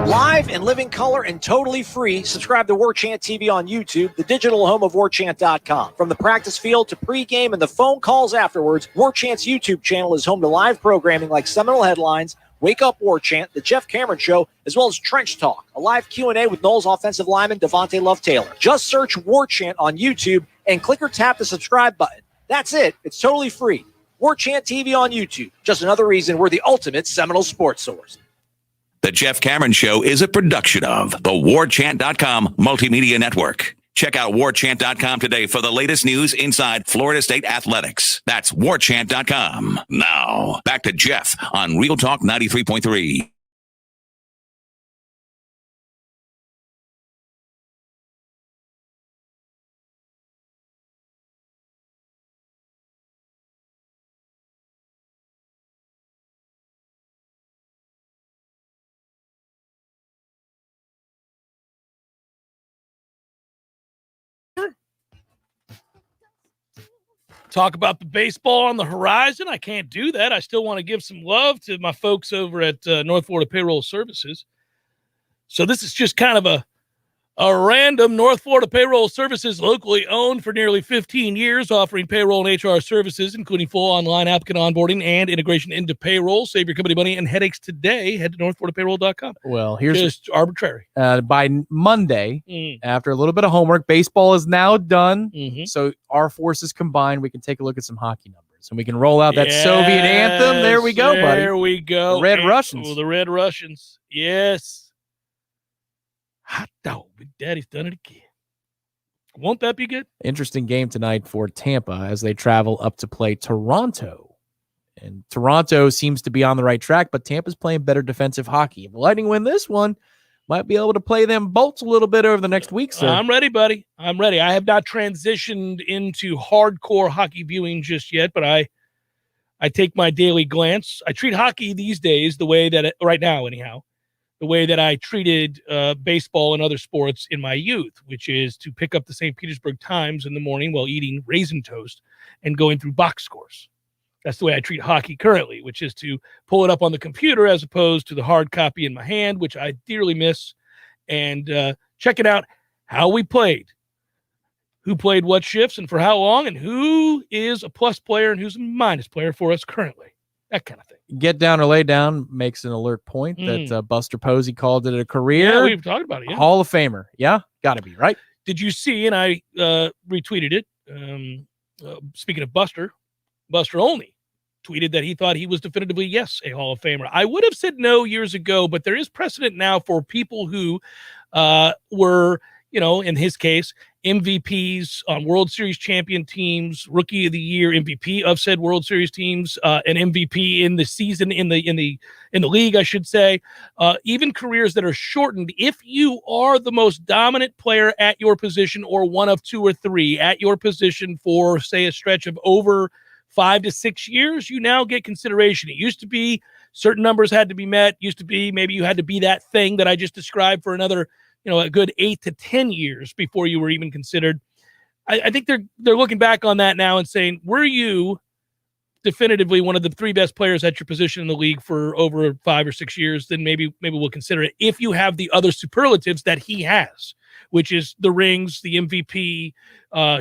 Live and living color and totally free. Subscribe to Warchant TV on YouTube, the digital home of Warchant.com. From the practice field to pregame and the phone calls afterwards, Warchant's YouTube channel is home to live programming like Seminole Headlines, Wake Up Warchant, The Jeff Cameron Show, as well as Trench Talk, a live Q&A with Noles offensive lineman Devontae Love-Taylor. Just search Warchant on YouTube and click or tap the subscribe button. That's it. It's totally free. Warchant TV on YouTube. Just another reason we're the ultimate Seminole sports source. The Jeff Cameron Show is a production of the Warchant.com Multimedia Network. Check out Warchant.com today for the latest news inside Florida State athletics. That's Warchant.com. Now, back to Jeff on Real Talk 93.3. Talk about the baseball on the horizon. I can't do that. I still want to give some love to my folks over at North Florida Payroll Services. So this is just kind of a random North Florida Payroll Services, locally owned for nearly 15 years, offering payroll and HR services, including full online applicant onboarding and integration into payroll. Save your company money and headaches today. Head to northfloridapayroll.com. Well, here's just arbitrary. By Monday, after a little bit of homework, baseball is now done. So our forces combined, we can take a look at some hockey numbers and we can roll out that Soviet anthem. There we go, buddy. There we go. The Red Russians. Oh, the Red Russians. Yes. Hot dog. Big Daddy's done it again. Won't that be good? Interesting game tonight for Tampa as they travel up to play Toronto. And Toronto seems to be on the right track, but Tampa's playing better defensive hockey. If the Lightning win this one, might be able to play them Bolts a little bit over the next week, sir. I'm ready, buddy. I'm ready. I have not transitioned into hardcore hockey viewing just yet, but I take my daily glance. I treat hockey these days the way that, right now anyhow, the way that I treated baseball and other sports in my youth, which is to pick up the St. Petersburg Times in the morning while eating raisin toast and going through box scores. That's the way I treat hockey currently, which is to pull it up on the computer as opposed to the hard copy in my hand, which I dearly miss, and checking out how we played, who played what shifts and for how long, and who is a plus player and who's a minus player for us currently. That kind of thing. Get down or lay down makes an alert point that Buster Posey called it a career. Yeah, we've talked about it. Yeah. Hall of Famer. Yeah, got to be, right? Did you see, and I retweeted it, speaking of Buster Olney tweeted that he thought he was definitively, yes, a Hall of Famer. I would have said no years ago, but there is precedent now for people who were, in his case, MVPs on World Series champion teams, Rookie of the Year, MVP of said World Series teams, an MVP in the season in the league, I should say. Even careers that are shortened. If you are the most dominant player at your position, or one of 2 or 3 at your position for, say, a stretch of over 5 to 6 years, you now get consideration. It used to be certain numbers had to be met. Used to be maybe you had to be that thing that I just described for another, a good 8 to 10 years before you were even considered. I think they're looking back on that now and saying, were you definitively one of the 3 best players at your position in the league for over 5 or 6 years, then maybe we'll consider it. If you have the other superlatives that he has, which is the rings, the MVP,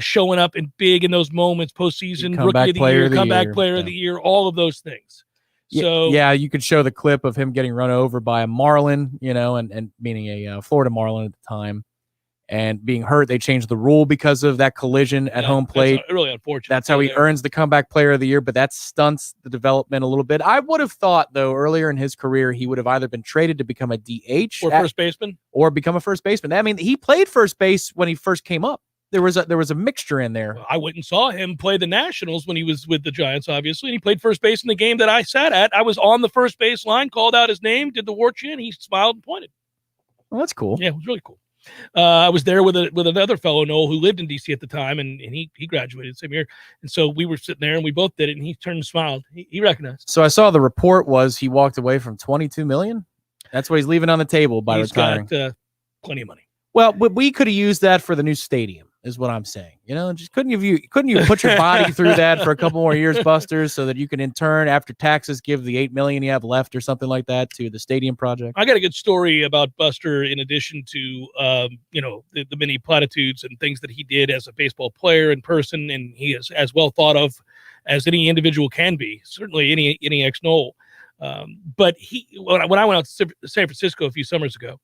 showing up in big in those moments, postseason, Rookie of the Year, comeback player of the year, all of those things. So yeah, you could show the clip of him getting run over by a Marlin, and meaning a Florida Marlin at the time. and being hurt. They changed the rule because of that collision at home plate. That's really unfortunate. That's how he earns the comeback player of the year, but that stunts the development a little bit. I would have thought, though, earlier in his career, he would have either been traded to become a DH or first baseman, or become a first baseman. I mean, he played first base when he first came up. There was a mixture in there. I went and saw him play the Nationals when he was with the Giants, obviously, and he played first base in the game that I sat at. I was on the first base line, called out his name, did the Warchant, he smiled and pointed. Well, that's cool. Yeah, it was really cool. I was there with another fellow, Noel, who lived in D.C. at the time, and he graduated the same year. And so we were sitting there, and we both did it, and he turned and smiled. He recognized. So I saw the report was he walked away from $22 million. That's what he's leaving on the table by retiring. He's got plenty of money. Well, but we could have used that for the new stadium, is what I'm saying. Just couldn't you put your body through that for a couple more years, Buster, so that you can in turn, after taxes, give the $8 million you have left or something like that to the stadium project? I got a good story about Buster in addition to the many platitudes and things that he did as a baseball player in person, and he is as well thought of as any individual can be, certainly any ex-Nole. But when I went out to San Francisco a few summers ago,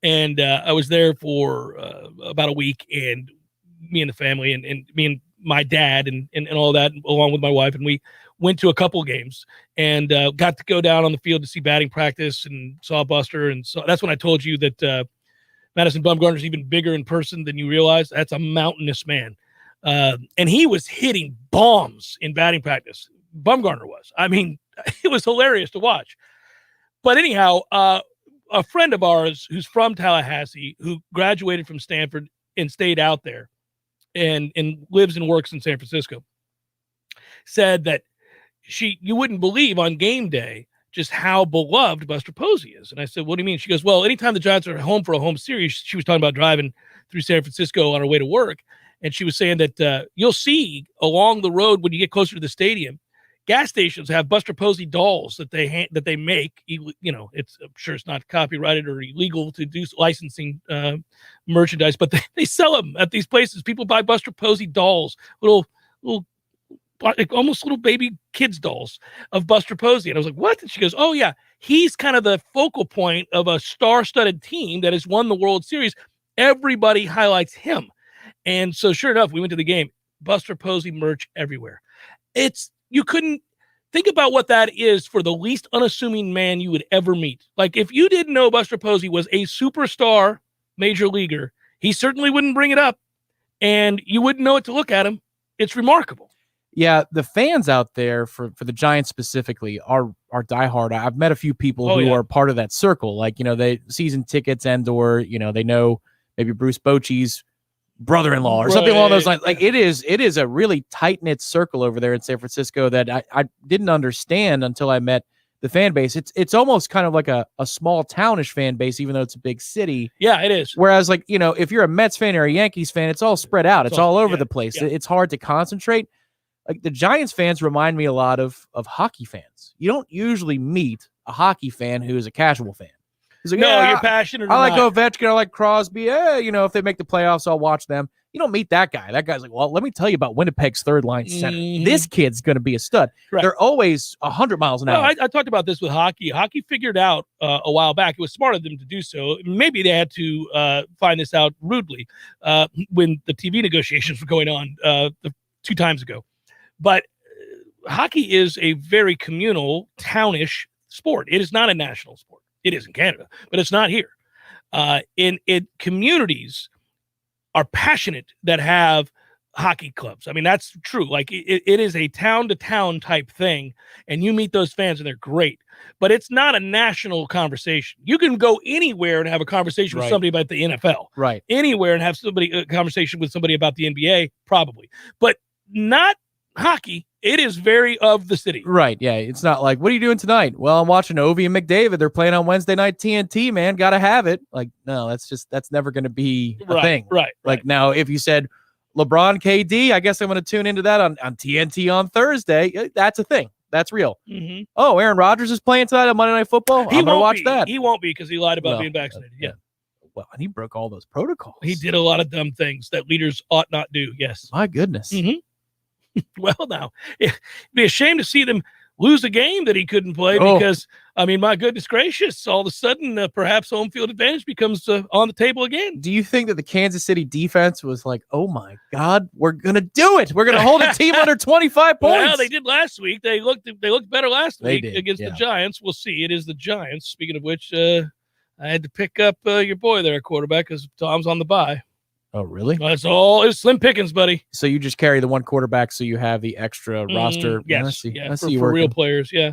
and I was there for about a week, and me and the family and me and my dad and all that, along with my wife, and we went to a couple games and got to go down on the field to see batting practice and saw Buster. And so that's when I told you that Madison Bumgarner is even bigger in person than you realize. That's a mountainous man. And he was hitting bombs in batting practice. Bumgarner was. I mean, it was hilarious to watch. But anyhow, a friend of ours who's from Tallahassee, who graduated from Stanford and stayed out there and lives and works in San Francisco, said that you wouldn't believe on game day just how beloved Buster Posey is. And I said, what do you mean? She goes, well, anytime the Giants are home for a home series, she was talking about driving through San Francisco on her way to work. And she was saying that you'll see along the road when you get closer to the stadium, gas stations have Buster Posey dolls that they make. I'm sure it's not copyrighted or illegal to do licensing merchandise, but they sell them at these places. People buy Buster Posey dolls, little almost little baby kids dolls of Buster Posey. And I was like, what? And she goes, oh yeah, he's kind of the focal point of a star-studded team that has won the World Series. Everybody highlights him. And so sure enough, we went to the game, Buster Posey merch everywhere. You couldn't think about what that is for the least unassuming man you would ever meet. Like, if you didn't know Buster Posey was a superstar major leaguer, he certainly wouldn't bring it up, and you wouldn't know it to look at him. It's remarkable. Yeah, the fans out there for the Giants specifically are diehard. I've met a few people who are part of that circle. Like, they season tickets and/or they know maybe Bruce Bochy's brother-in-law or something along those lines. Like, it is a really tight-knit circle over there in San Francisco that I didn't understand until I met the fan base. It's almost kind of like a small townish fan base, even though it's a big city. Yeah, it is. Whereas, like, if you're a Mets fan or a Yankees fan, it's all spread out. It's all over the place. Yeah. It's hard to concentrate. Like, the Giants fans remind me a lot of hockey fans. You don't usually meet a hockey fan who is a casual fan. Like, you're passionate. I like Ovechkin. I like Crosby. If they make the playoffs, I'll watch them. You don't meet that guy. That guy's like, well, let me tell you about Winnipeg's third line center. Mm-hmm. This kid's going to be a stud. Right. They're always 100 miles an hour. I talked about this with hockey. Hockey figured out a while back, it was smart of them to do so. Maybe they had to find this out rudely when the TV negotiations were going on 2 times ago. But hockey is a very communal, townish sport. It is not a national sport. It is in Canada, but it's not here. In communities are passionate that have hockey clubs. I mean, that's true. Like, it is a town-to-town type thing, and you meet those fans, and they're great. But it's not a national conversation. You can go anywhere and have a conversation with somebody about the NFL. Right. Anywhere and have a conversation with somebody about the NBA, probably. But not hockey. It is very of the city. Right, yeah. It's not like, what are you doing tonight? Well, I'm watching Ovi and McDavid. They're playing on Wednesday night TNT, man. Got to have it. Like, no, that's never going to be a thing. Right. Like, now, if you said LeBron, KD, I guess I'm going to tune into that on TNT on Thursday. That's a thing. That's real. Mm-hmm. Oh, Aaron Rodgers is playing tonight on Monday Night Football? I'm going to watch that. He won't be because he lied about being vaccinated. Yeah. Well, and he broke all those protocols. He did a lot of dumb things that leaders ought not do. Yes. My goodness. Mm-hmm. Well, now, it'd be a shame to see them lose a game that he couldn't play because, I mean, my goodness gracious, all of a sudden, perhaps home field advantage becomes on the table again. Do you think that the Kansas City defense was like, oh my God, we're going to do it. We're going to hold a team under 25 points. Well, they did last week. They looked better last week against yeah. the Giants. We'll see. It is the Giants. Speaking of which, I had to pick up your boy there, quarterback, because Tom's on the bye. Oh, really? That's all. It's slim pickings, buddy. So you just carry the one quarterback so you have the extra roster. Yes, I see for real players, yeah.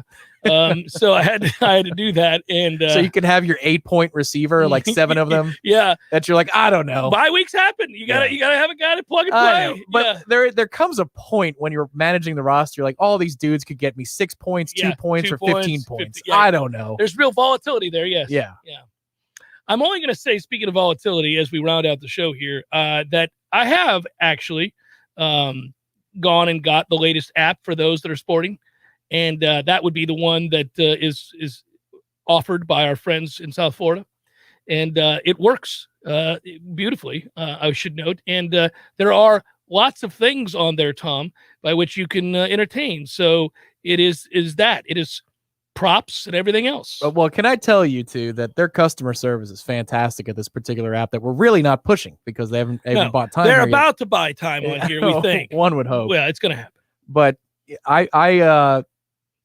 So I had to do that, and so you could have your 8-point receiver, like 7 of them. Yeah, that you're like, I don't know. Bye weeks happen. You gotta have a guy to plug and play. But there comes a point when you're managing the roster, you're like, all these dudes could get me 6 points, 2 points, 2 or 15 points. 50, I don't know. There's real volatility there. Yes. Yeah. I'm only going to say, speaking of volatility, as we round out the show here, that I have actually gone and got the latest app for those that are sporting, and that would be the one that is offered by our friends in South Florida, and it works beautifully, I should note, and there are lots of things on there, Tom, by which you can entertain. So it is props and everything else. Well, can I tell you too that their customer service is fantastic at this particular app that we're really not pushing because they haven't bought time. They're about to buy time on here, we think. One would hope. Well, it's going to happen. But I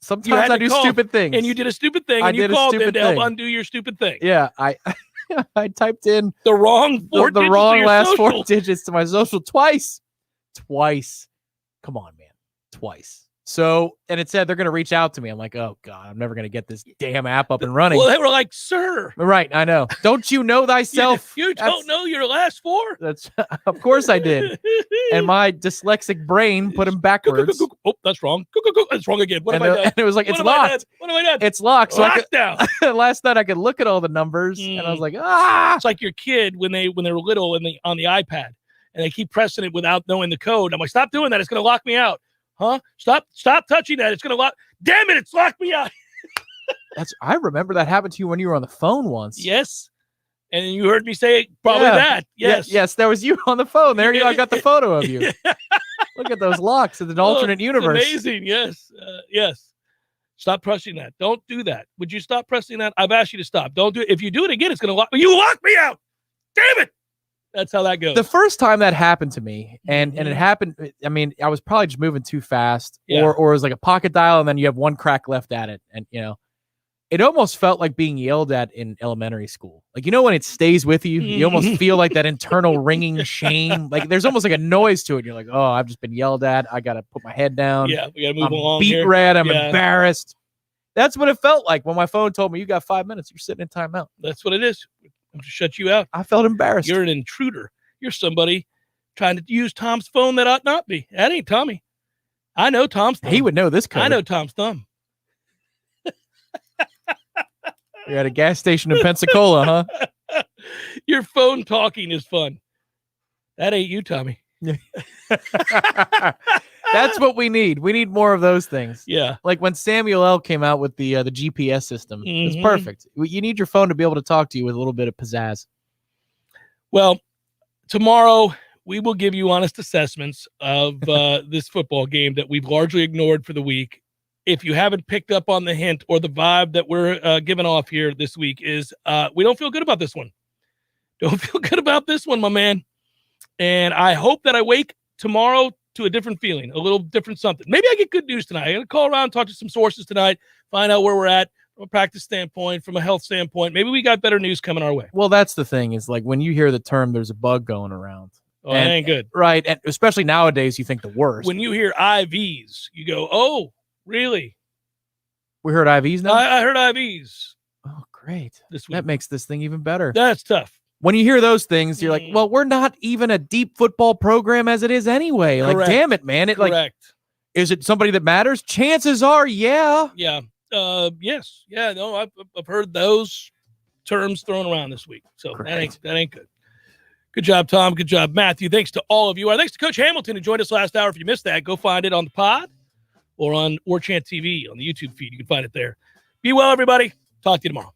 sometimes I do stupid things. And you did a stupid thing, and you called them to help undo your stupid thing. Yeah, I typed in the wrong last 4 digits to my social twice. Come on, man. Twice. So, and it said they're going to reach out to me. I'm like, oh God, I'm never going to get this damn app up and running. Well, they were like, sir. Right, I know. Don't you know thyself? You don't know your last 4? That's of course I did. And my dyslexic brain put them backwards. Oh, that's wrong. That's wrong again. What have I done? And it was like, it's locked. What have I done? It's locked. So Lockdown. Last night I could look at all the numbers and I was like, ah. It's like your kid when they were little and on the iPad and they keep pressing it without knowing the code. I'm like, stop doing that. It's going to lock me out. Huh? Stop touching that. It's going to lock. Damn it. It's locked me out. I remember that happened to you when you were on the phone once. Yes. And you heard me say probably that. Yes. Yes. That was you on the phone. There you go. I got the photo of you. Look at those locks. It's an alternate universe. Amazing. Yes. Yes. Stop pressing that. Don't do that. Would you stop pressing that? I've asked you to stop. Don't do it. If you do it again, it's going to lock me. You lock me out. Damn it. That's how that goes. The first time that happened to me, and it happened, I mean, I was probably just moving too fast, or it was like a pocket dial, and then you have one crack left at it, and it almost felt like being yelled at in elementary school. Like, when it stays with you, you almost feel like that internal ringing shame. Like there's almost like a noise to it. You're like, oh, I've just been yelled at. I got to put my head down. Yeah, we got to move along. Beat here. red. I'm embarrassed. That's what it felt like when my phone told me you got 5 minutes. You're sitting in timeout. That's what it is. I'm to shut you out. I felt embarrassed. You're an intruder. You're somebody trying to use Tom's phone that ought not be. That ain't Tommy. I know Tom's thumb. He would know this code. I know Tom's thumb. You're at a gas station in Pensacola, huh? Your phone talking is fun. That ain't you, Tommy. That's what we need. We need more of those things. Yeah. Like when Samuel L. came out with the GPS system. It's perfect. You need your phone to be able to talk to you with a little bit of pizzazz. Well, tomorrow we will give you honest assessments of this football game that we've largely ignored for the week. If you haven't picked up on the hint or the vibe that we're giving off here this week is we don't feel good about this one. Don't feel good about this one, my man. And I hope that I wake tomorrow to a different feeling, a little different something. Maybe I get good news tonight. I'm going to call around, talk to some sources tonight, find out where we're at from a practice standpoint, from a health standpoint. Maybe we got better news coming our way. Well, that's the thing is like when you hear the term, there's a bug going around. Oh, that ain't good. Right. And especially nowadays, you think the worst. When you hear IVs, you go, oh, really? We heard IVs now? I heard IVs. Oh, great. This week. That makes this thing even better. That's tough. When you hear those things, you're like, well, we're not even a deep football program as it is anyway. Correct. Like, damn it, man. It like, is it somebody that matters? Chances are, yeah. Yeah. Yes. Yeah. No, I've heard those terms thrown around this week. So that ain't good. Good job, Tom. Good job, Matthew. Thanks to all of you. Thanks to Coach Hamilton who joined us last hour. If you missed that, go find it on the pod or on Warchant TV on the YouTube feed. You can find it there. Be well, everybody. Talk to you tomorrow.